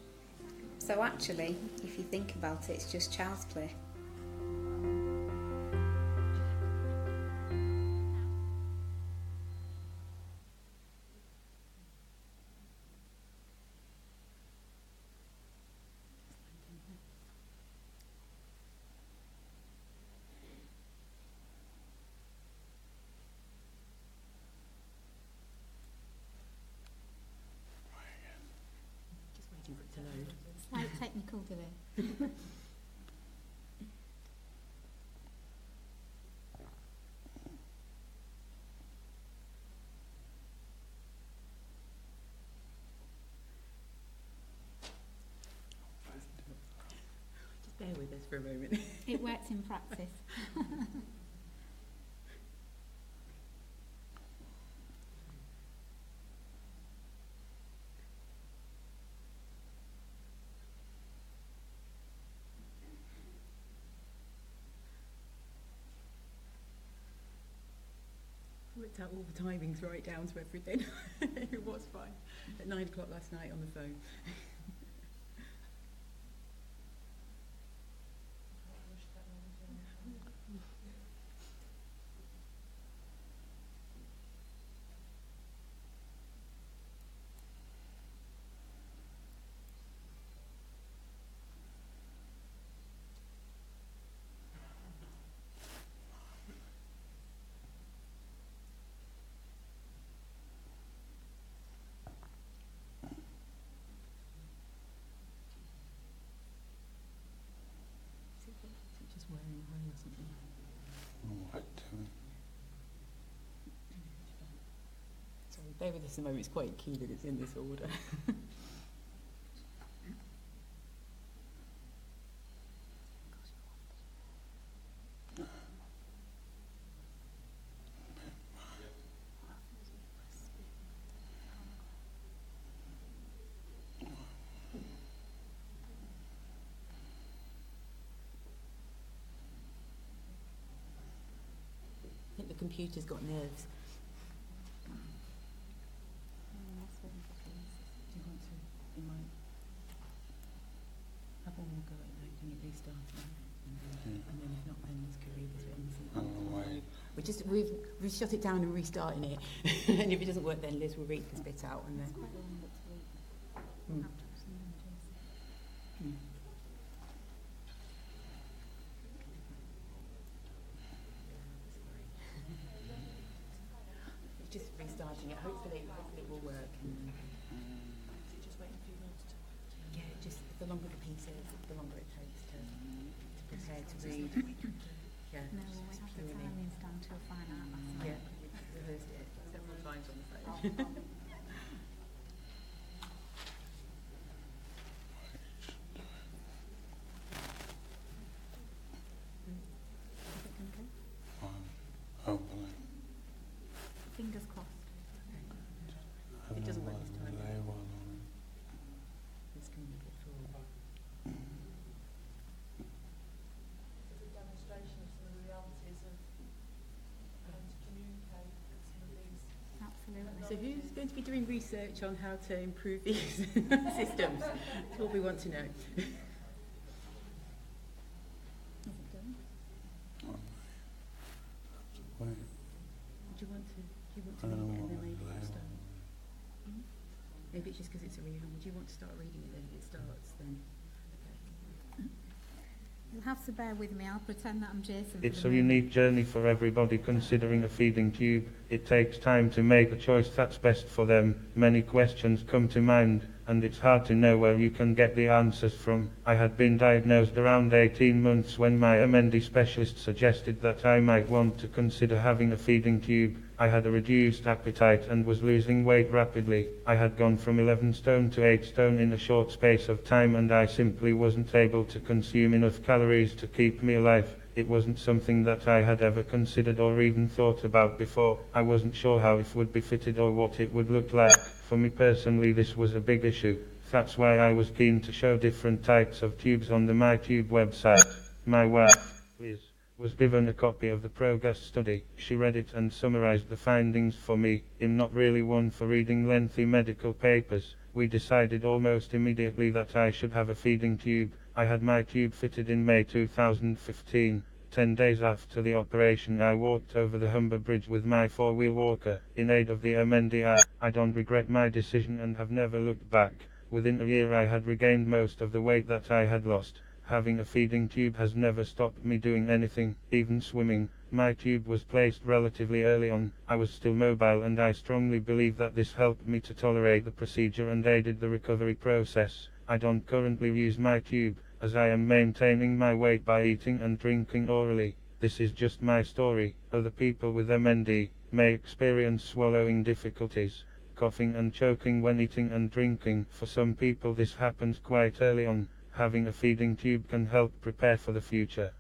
So actually, if you think about it, it's just child's play. Slight technical delay. Just bear with us for a moment. It works in practice. Worked out all the timings right down to everything. It was fine. At 9 o'clock last night on the phone. Wearing away or something. Sorry, bear with us a moment. It's quite key that it's in this order. I think the computer's got nerves. Do you want to? You might have one more go at that. Can you restart it? And then if not, then there's Kariba's written something. We've shut it down and restarting it. And if it doesn't work, then Liz will read this bit out and then. Just restarting it. Hopefully it will work. Just waiting a few minutes to. Yeah, just the longer the piece is, the longer it takes to prepare to read. Yeah. No, we have the timings down to a fine art last night. Yeah, we rehearsed it several times on the phone. Fingers crossed. It doesn't work this time. It's coming a bit forward. It's a demonstration of some of the realities of how to communicate with some of these. Absolutely. So who's going to be doing research on how to improve these systems? That's what we want to know. Is it done? Do you want to read it and then maybe we'll start? Maybe it's just because it's a reading. Would you want to start reading it then if it starts then? You'll have to bear with me. I'll pretend that I'm Jason. It's for a the moment. unique journey for everybody considering a feeding tube. It takes time to make a choice that's best for them. Many questions come to mind, and it's hard to know where you can get the answers from. I had been diagnosed around 18 months when my MND specialist suggested that I might want to consider having a feeding tube. I had a reduced appetite and was losing weight rapidly. I had gone from 11 stone to 8 stone in a short space of time, and I simply wasn't able to consume enough calories to keep me alive. It wasn't something that I had ever considered or even thought about before. I wasn't sure how it would be fitted or what it would look like. For me personally, this was a big issue. That's why I was keen to show different types of tubes on the MyTube website. My wife, Liz, was given a copy of the progress study. She read it and summarized the findings for me. I'm not really one for reading lengthy medical papers. We decided almost immediately that I should have a feeding tube. I had my tube fitted in May 2015. 10 days after the operation, I walked over the Humber Bridge with my four-wheel walker in aid of the MND. I don't regret my decision and have never looked back. Within a year I had regained most of the weight that I had lost. Having a feeding tube has never stopped me doing anything, even swimming. My tube was placed relatively early on. I was still mobile, and I strongly believe that this helped me to tolerate the procedure and aided the recovery process. I don't currently use my tube, as I am maintaining my weight by eating and drinking orally. This is just my story. Other people with MND may experience swallowing difficulties, coughing and choking when eating and drinking. For some people this happens quite early on. Having a feeding tube can help prepare for the future.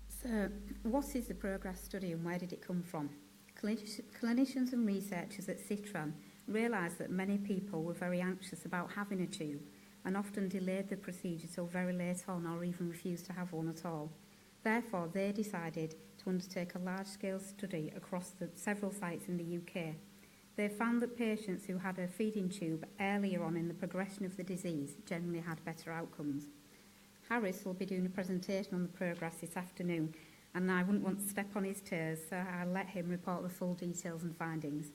So, what is the progress study and where did it come from? Clinicians and researchers at Citran realised that many people were very anxious about having a tube and often delayed the procedure till very late on or even refused to have one at all. Therefore, they decided to undertake a large-scale study across several sites in the UK. They found that patients who had a feeding tube earlier on in the progression of the disease generally had better outcomes. Harris will be doing a presentation on the progress this afternoon, and I wouldn't want to step on his toes, so I'll let him report the full details and findings.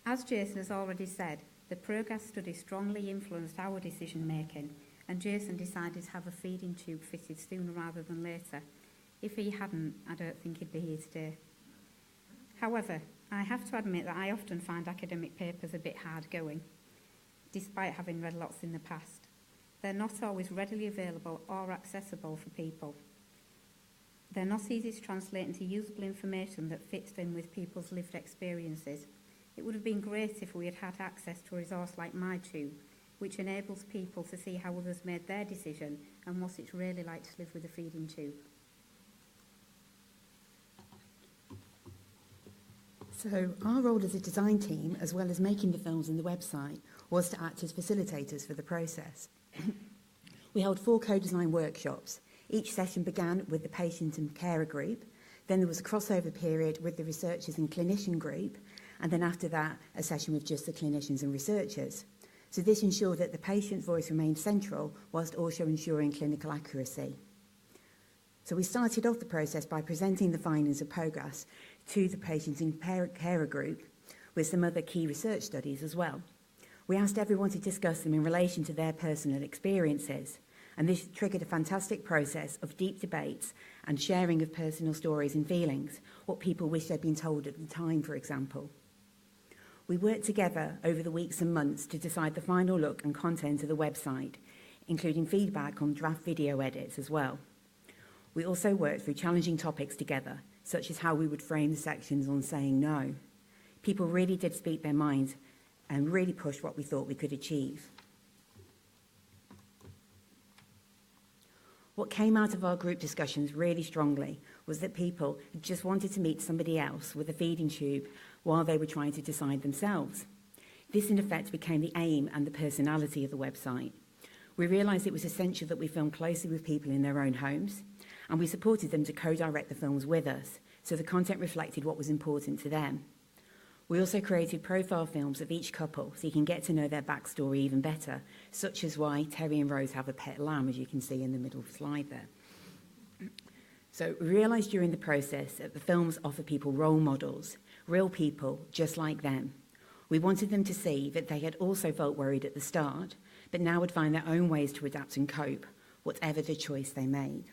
As Jason has already said, the progress study strongly influenced our decision making, and Jason decided to have a feeding tube fitted sooner rather than later. If he hadn't, I don't think he'd be here today. However, I have to admit that I often find academic papers a bit hard going, despite having read lots in the past. They're not always readily available or accessible for people. They're not easy to translate into usable information that fits in with people's lived experiences. It would have been great if we had had access to a resource like MyTube, which enables people to see how others made their decision and what it's really like to live with a feeding tube. So our role as a design team, as well as making the films and the website, was to act as facilitators for the process. We held 4 co-design workshops. Each session began with the patient and carer group, then there was a crossover period with the researchers and clinician group, and then after that, a session with just the clinicians and researchers. So this ensured that the patient's voice remained central, whilst also ensuring clinical accuracy. So we started off the process by presenting the findings of progress to the patient and carer group, with some other key research studies as well. We asked everyone to discuss them in relation to their personal experiences, and this triggered a fantastic process of deep debates and sharing of personal stories and feelings, what people wish they'd been told at the time, for example. We worked together over the weeks and months to decide the final look and content of the website, including feedback on draft video edits as well. We also worked through challenging topics together, such as how we would frame the sections on saying no. People really did speak their minds and really pushed what we thought we could achieve. What came out of our group discussions really strongly was that people just wanted to meet somebody else with a feeding tube while they were trying to decide themselves. This, in effect, became the aim and the personality of the website. We realised it was essential that we film closely with people in their own homes, and we supported them to co-direct the films with us, so the content reflected what was important to them. We also created profile films of each couple so you can get to know their backstory even better, such as why Terry and Rose have a pet lamb, as you can see in the middle slide there. So we realised during the process that the films offer people role models, real people just like them. We wanted them to see that they had also felt worried at the start, but now would find their own ways to adapt and cope, whatever the choice they made.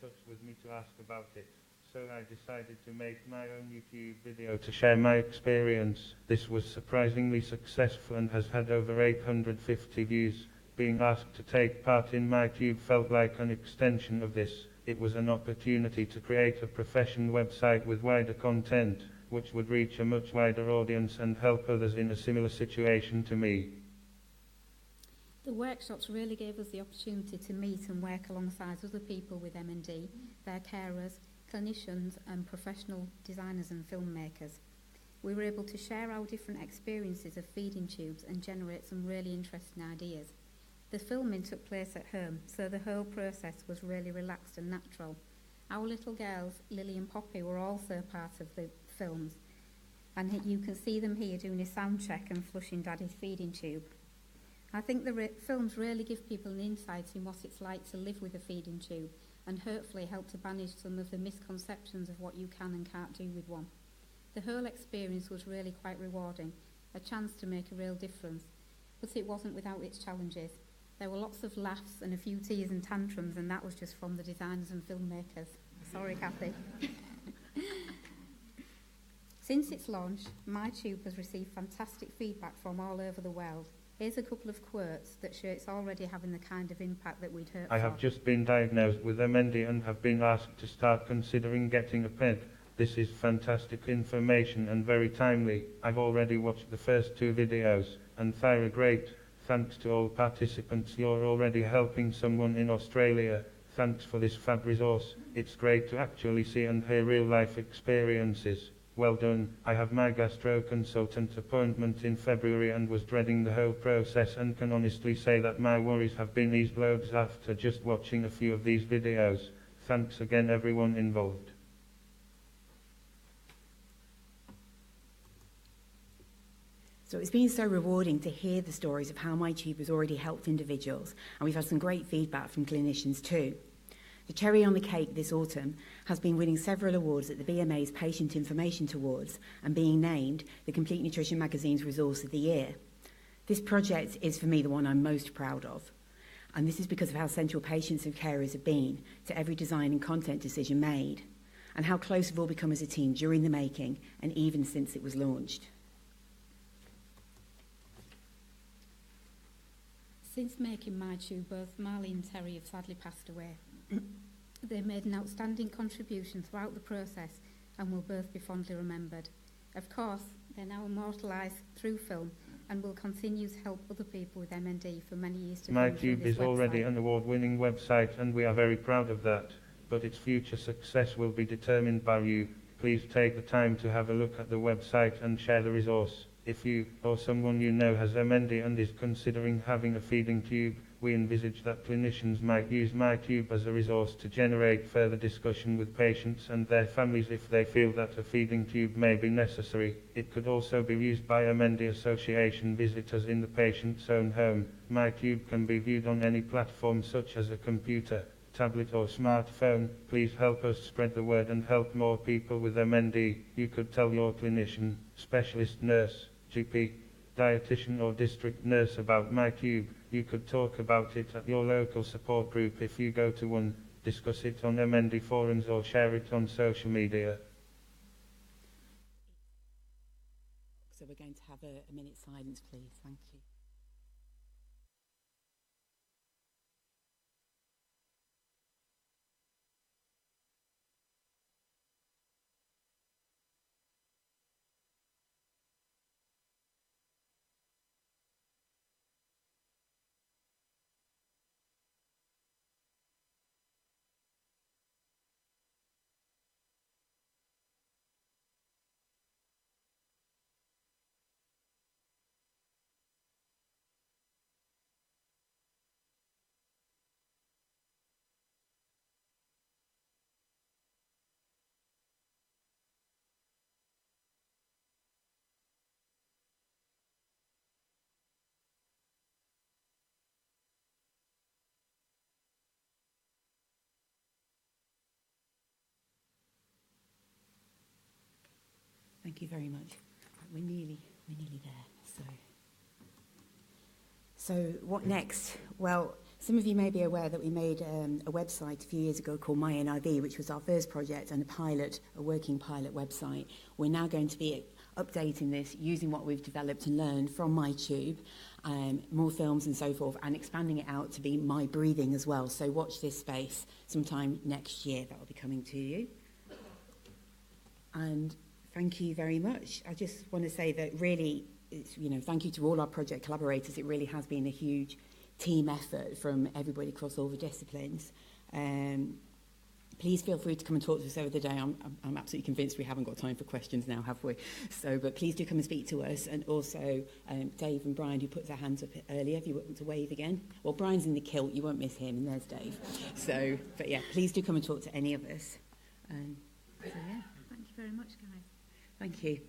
Touch with me to ask about it, so I decided to make my own YouTube video to share my experience. This was surprisingly successful and has had over 850 views. Being asked to take part in my tube felt like an extension of this. It was an opportunity to create a professional website with wider content, which would reach a much wider audience and help others in a similar situation to me. The workshops really gave us the opportunity to meet and work alongside other people with MND, their carers, clinicians and professional designers and filmmakers. We were able to share our different experiences of feeding tubes and generate some really interesting ideas. The filming took place at home, so the whole process was really relaxed and natural. Our little girls, Lily and Poppy, were also part of the films, and you can see them here doing a sound check and flushing Daddy's feeding tube. I think the films really give people an insight in what it's like to live with a feeding tube and hopefully help to banish some of the misconceptions of what you can and can't do with one. The whole experience was really quite rewarding, a chance to make a real difference, but it wasn't without its challenges. There were lots of laughs and a few tears and tantrums, and that was just from the designers and filmmakers. Sorry, Kathy. Since its launch, MyTube has received fantastic feedback from all over the world. Here's a couple of quotes that show it's already having the kind of impact that we'd hoped for. I have just been diagnosed with MND and have been asked to start considering getting a pet. This is fantastic information and very timely. I've already watched the first 2 videos, and they're great. Thanks to all participants, you're already helping someone in Australia. Thanks for this fab resource. It's great to actually see and hear real-life experiences. Well done. I have my gastro consultant appointment in February and was dreading the whole process and can honestly say that my worries have been eased loads after just watching a few of these videos. Thanks again everyone involved. So it's been so rewarding to hear the stories of how MyTube has already helped individuals, and we've had some great feedback from clinicians too. The cherry on the cake this autumn has been winning several awards at the BMA's Patient Information Awards and being named the Complete Nutrition Magazine's Resource of the Year. This project is for me the one I'm most proud of, and this is because of how central patients and carers have been to every design and content decision made, and how close we've all become as a team during the making and even since it was launched. Since making MyTube, both Marley and Terry have sadly passed away. They made an outstanding contribution throughout the process and will both be fondly remembered. Of course, they're now immortalised through film and will continue to help other people with MND for many years to come. MyTube is already an award-winning website and we are very proud of that, but its future success will be determined by you. Please take the time to have a look at the website and share the resource. If you or someone you know has MND and is considering having a feeding tube, we envisage that clinicians might use MyTube as a resource to generate further discussion with patients and their families if they feel that a feeding tube may be necessary. It could also be used by MND Association visitors in the patient's own home. MyTube can be viewed on any platform such as a computer, tablet or smartphone. Please help us spread the word and help more people with MND. You could tell your clinician, specialist nurse, GP, dietitian or district nurse about MyTube. You could talk about it at your local support group if you go to one, discuss it on MND forums or share it on social media. So we're going to have a minute's silence, please. Thank you. Thank you very much. We're nearly there. So what next? Well, some of you may be aware that we made a website a few years ago called MyNIV, which was our first project and a working pilot website. We're now going to be updating this using what we've developed and learned from MyTube, more films and so forth, and expanding it out to be My Breathing as well. So watch this space sometime next year. That will be coming to you. And thank you very much. I just want to say that really, thank you to all our project collaborators. It really has been a huge team effort from everybody across all the disciplines. Please feel free to come and talk to us over the day. I'm absolutely convinced we haven't got time for questions now, have we? But please do come and speak to us. And also Dave and Brian, who put their hands up earlier, if you want to wave again. Well, Brian's in the kilt, you won't miss him, and there's Dave. But yeah, please do come and talk to any of us. Yeah. Thank you very much, guys. Thank you.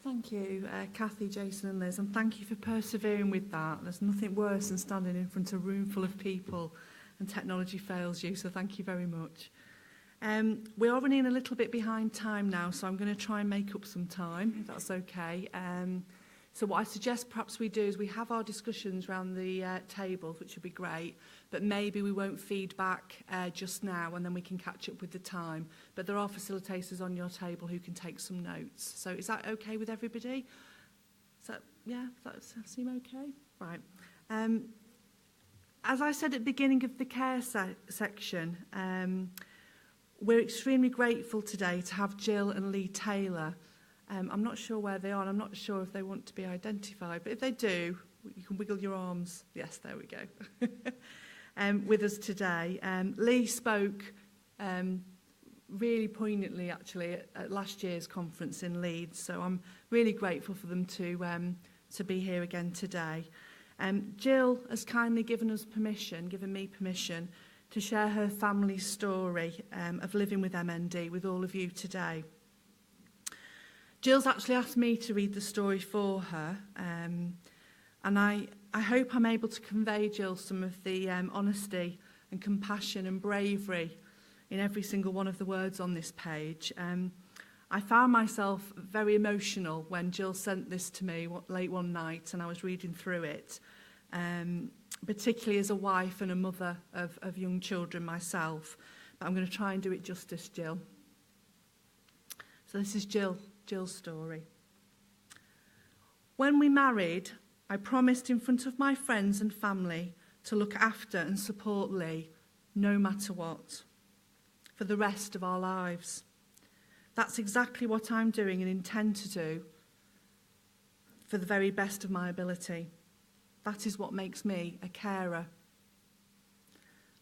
Thank you, Kathy, Jason and Liz, and thank you for persevering with that. There's nothing worse than standing in front of a room full of people and technology fails you, so thank you very much. We are running a little bit behind time now, so I'm going to try and make up some time, if that's okay. So what I suggest perhaps we do is we have our discussions around the tables, which would be great, but maybe we won't feed back just now and then we can catch up with the time. But there are facilitators on your table who can take some notes. So is that okay with everybody? Does that seem okay? Right. As I said at the beginning of the care section, we're extremely grateful today to have Jill and Lee Taylor. I'm not sure where they are, and I'm not sure if they want to be identified, but if they do, you can wiggle your arms. Yes, there we go. With us today. Lee spoke really poignantly, actually, at last year's conference in Leeds, so I'm really grateful for them to be here again today. Jill has kindly given me permission, to share her family story of living with MND with all of you today. Jill's actually asked me to read the story for her, and I hope I'm able to convey, Jill, some of the honesty and compassion and bravery in every single one of the words on this page. I found myself very emotional when Jill sent this to me late one night and I was reading through it, particularly as a wife and a mother of young children myself. But I'm going to try and do it justice, Jill. So this is Jill's story. When we married, I promised in front of my friends and family to look after and support Lee, no matter what, for the rest of our lives. That's exactly what I'm doing and intend to do for the very best of my ability. That is what makes me a carer.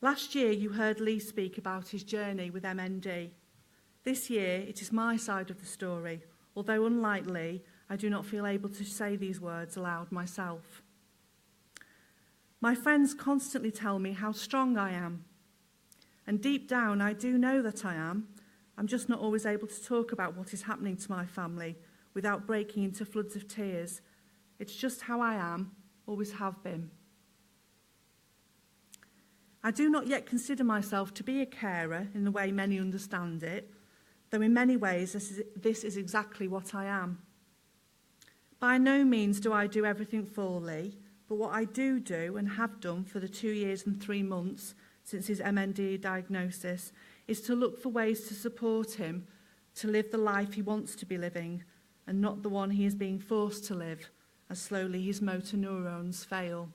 Last year, you heard Lee speak about his journey with MND. This year, it is my side of the story, although unlike Lee, I do not feel able to say these words aloud myself. My friends constantly tell me how strong I am. And deep down, I do know that I am. I'm just not always able to talk about what is happening to my family without breaking into floods of tears. It's just how I am, always have been. I do not yet consider myself to be a carer in the way many understand it, though in many ways this is exactly what I am. By no means do I do everything for Lee, but what I do and have done for the 2 years and 3 months since his MND diagnosis is to look for ways to support him to live the life he wants to be living and not the one he is being forced to live as slowly his motor neurons fail.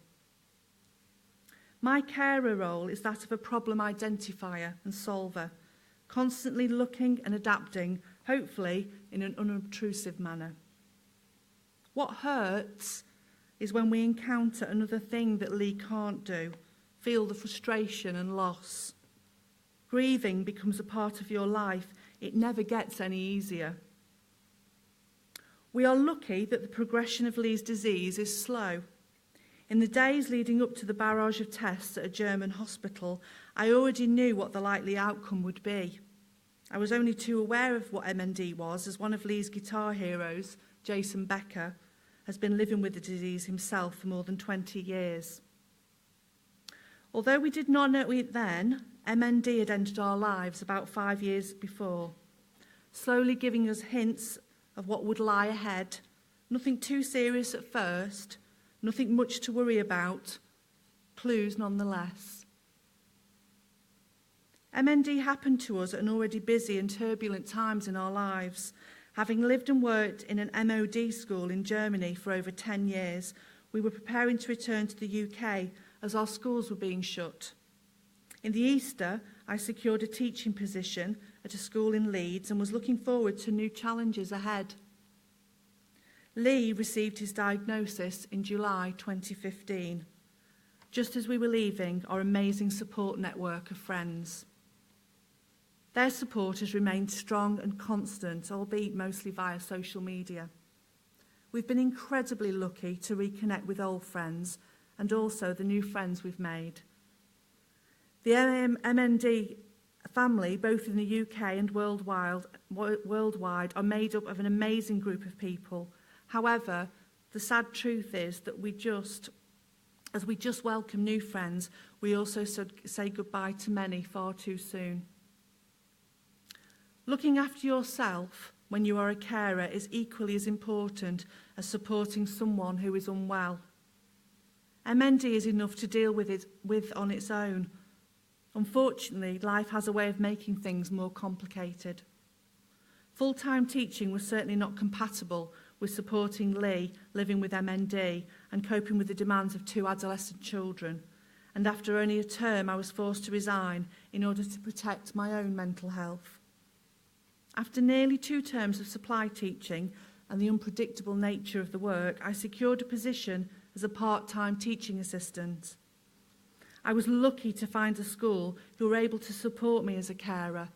My carer role is that of a problem identifier and solver, constantly looking and adapting, hopefully in an unobtrusive manner. What hurts is when we encounter another thing that Lee can't do, feel the frustration and loss. Grieving becomes a part of your life. It never gets any easier. We are lucky that the progression of Lee's disease is slow. In the days leading up to the barrage of tests at a German hospital, I already knew what the likely outcome would be. I was only too aware of what MND was, as one of Lee's guitar heroes, Jason Becker, has been living with the disease himself for more than 20 years. Although we did not know it then, MND had entered our lives about 5 years before, slowly giving us hints of what would lie ahead. Nothing too serious at first, nothing much to worry about, clues nonetheless. MND happened to us at an already busy and turbulent times in our lives. Having lived and worked in an MOD school in Germany for over 10 years, we were preparing to return to the UK as our schools were being shut. In the Easter, I secured a teaching position at a school in Leeds and was looking forward to new challenges ahead. Lee received his diagnosis in July 2015, just as we were leaving our amazing support network of friends. Their support has remained strong and constant, albeit mostly via social media. We've been incredibly lucky to reconnect with old friends and also the new friends we've made. The MND family, both in the UK and worldwide, are made up of an amazing group of people. However, the sad truth is that as we just welcome new friends, we also say goodbye to many far too soon. Looking after yourself when you are a carer is equally as important as supporting someone who is unwell. MND is enough to deal with on its own. Unfortunately, life has a way of making things more complicated. Full-time teaching was certainly not compatible with supporting Lee living with MND and coping with the demands of 2 adolescent children. And after only a term, I was forced to resign in order to protect my own mental health. After nearly 2 terms of supply teaching and the unpredictable nature of the work, I secured a position as a part-time teaching assistant. I was lucky to find a school who were able to support me as a carer,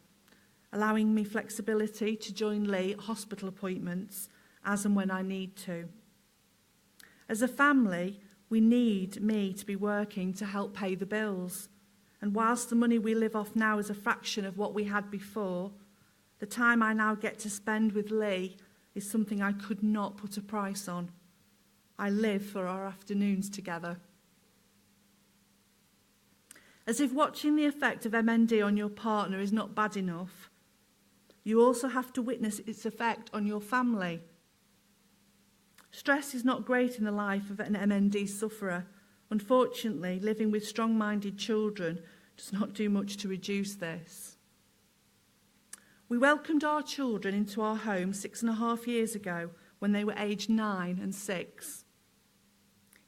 allowing me flexibility to join Lee at hospital appointments as and when I need to. As a family, we need me to be working to help pay the bills. And whilst the money we live off now is a fraction of what we had before, the time I now get to spend with Lee is something I could not put a price on. I live for our afternoons together. As if watching the effect of MND on your partner is not bad enough, you also have to witness its effect on your family. Stress is not great in the life of an MND sufferer. Unfortunately, living with strong-minded children does not do much to reduce this. We welcomed our children into our home 6.5 years ago when they were aged 9 and 6.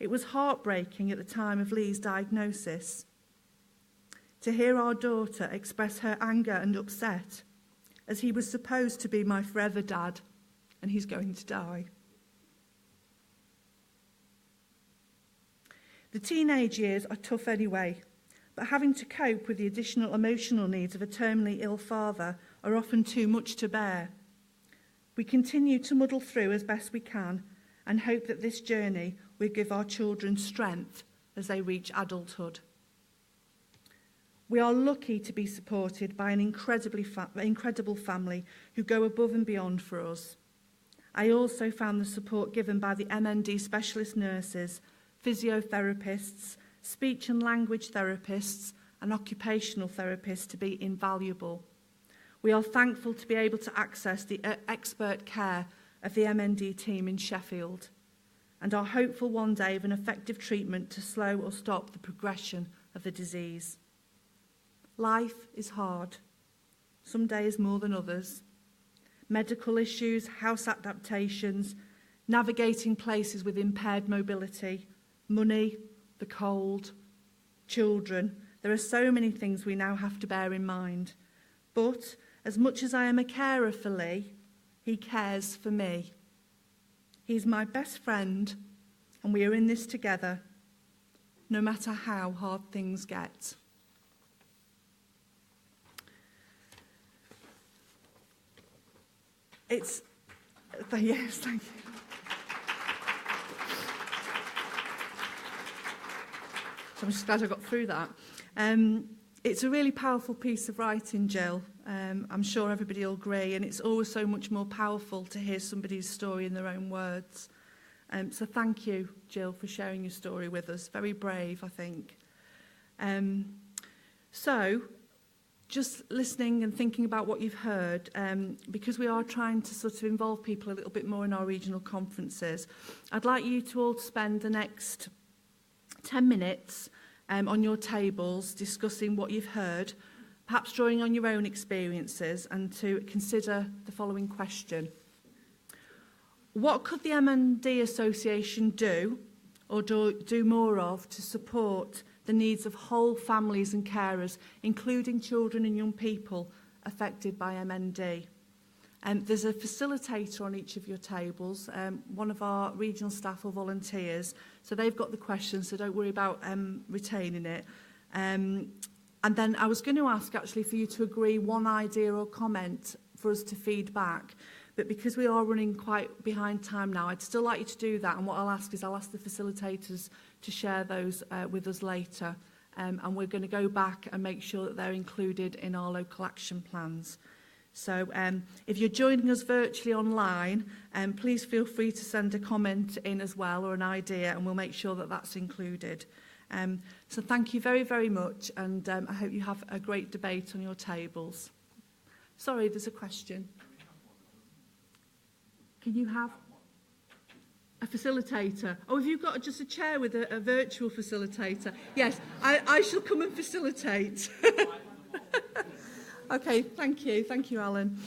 It was heartbreaking at the time of Lee's diagnosis to hear our daughter express her anger and upset, as he was supposed to be my forever dad and he's going to die. The teenage years are tough anyway, but having to cope with the additional emotional needs of a terminally ill father are often too much to bear. We continue to muddle through as best we can and hope that this journey will give our children strength as they reach adulthood. We are lucky to be supported by an incredible family who go above and beyond for us. I also found the support given by the MND specialist nurses, physiotherapists, speech and language therapists, and occupational therapists to be invaluable. We are thankful to be able to access the expert care of the MND team in Sheffield and are hopeful one day of an effective treatment to slow or stop the progression of the disease. Life is hard, some days more than others. Medical issues, house adaptations, navigating places with impaired mobility, money, the cold, children. There are so many things we now have to bear in mind. But as much as I am a carer for Lee, he cares for me. He's my best friend, and we are in this together, no matter how hard things get. Yes, thank you. So I'm just glad I got through that. It's a really powerful piece of writing, Jill. I'm sure everybody will agree, and it's always so much more powerful to hear somebody's story in their own words. So thank you, Jill, for sharing your story with us. Very brave, I think. So, just listening and thinking about what you've heard, because we are trying to sort of involve people a little bit more in our regional conferences, I'd like you to all spend the next 10 minutes on your tables discussing what you've heard, perhaps drawing on your own experiences, and to consider the following question. What could the MND Association do, or do more of, to support the needs of whole families and carers, including children and young people affected by MND? There's a facilitator on each of your tables, one of our regional staff or volunteers, so they've got the questions, so don't worry about retaining it. And then I was going to ask actually for you to agree one idea or comment for us to feed back. But because we are running quite behind time now, I'd still like you to do that. And what I'll ask is I'll ask the facilitators to share those with us later. And we're going to go back and make sure that they're included in our local action plans. So if you're joining us virtually online, please feel free to send a comment in as well, or an idea, and we'll make sure that that's included. So thank you very, very much. And I hope you have a great debate on your tables. Sorry, there's a question. Can you have a facilitator? Oh, have you got just a chair with a virtual facilitator? Yes, I shall come and facilitate. Okay, thank you. Thank you, Alan.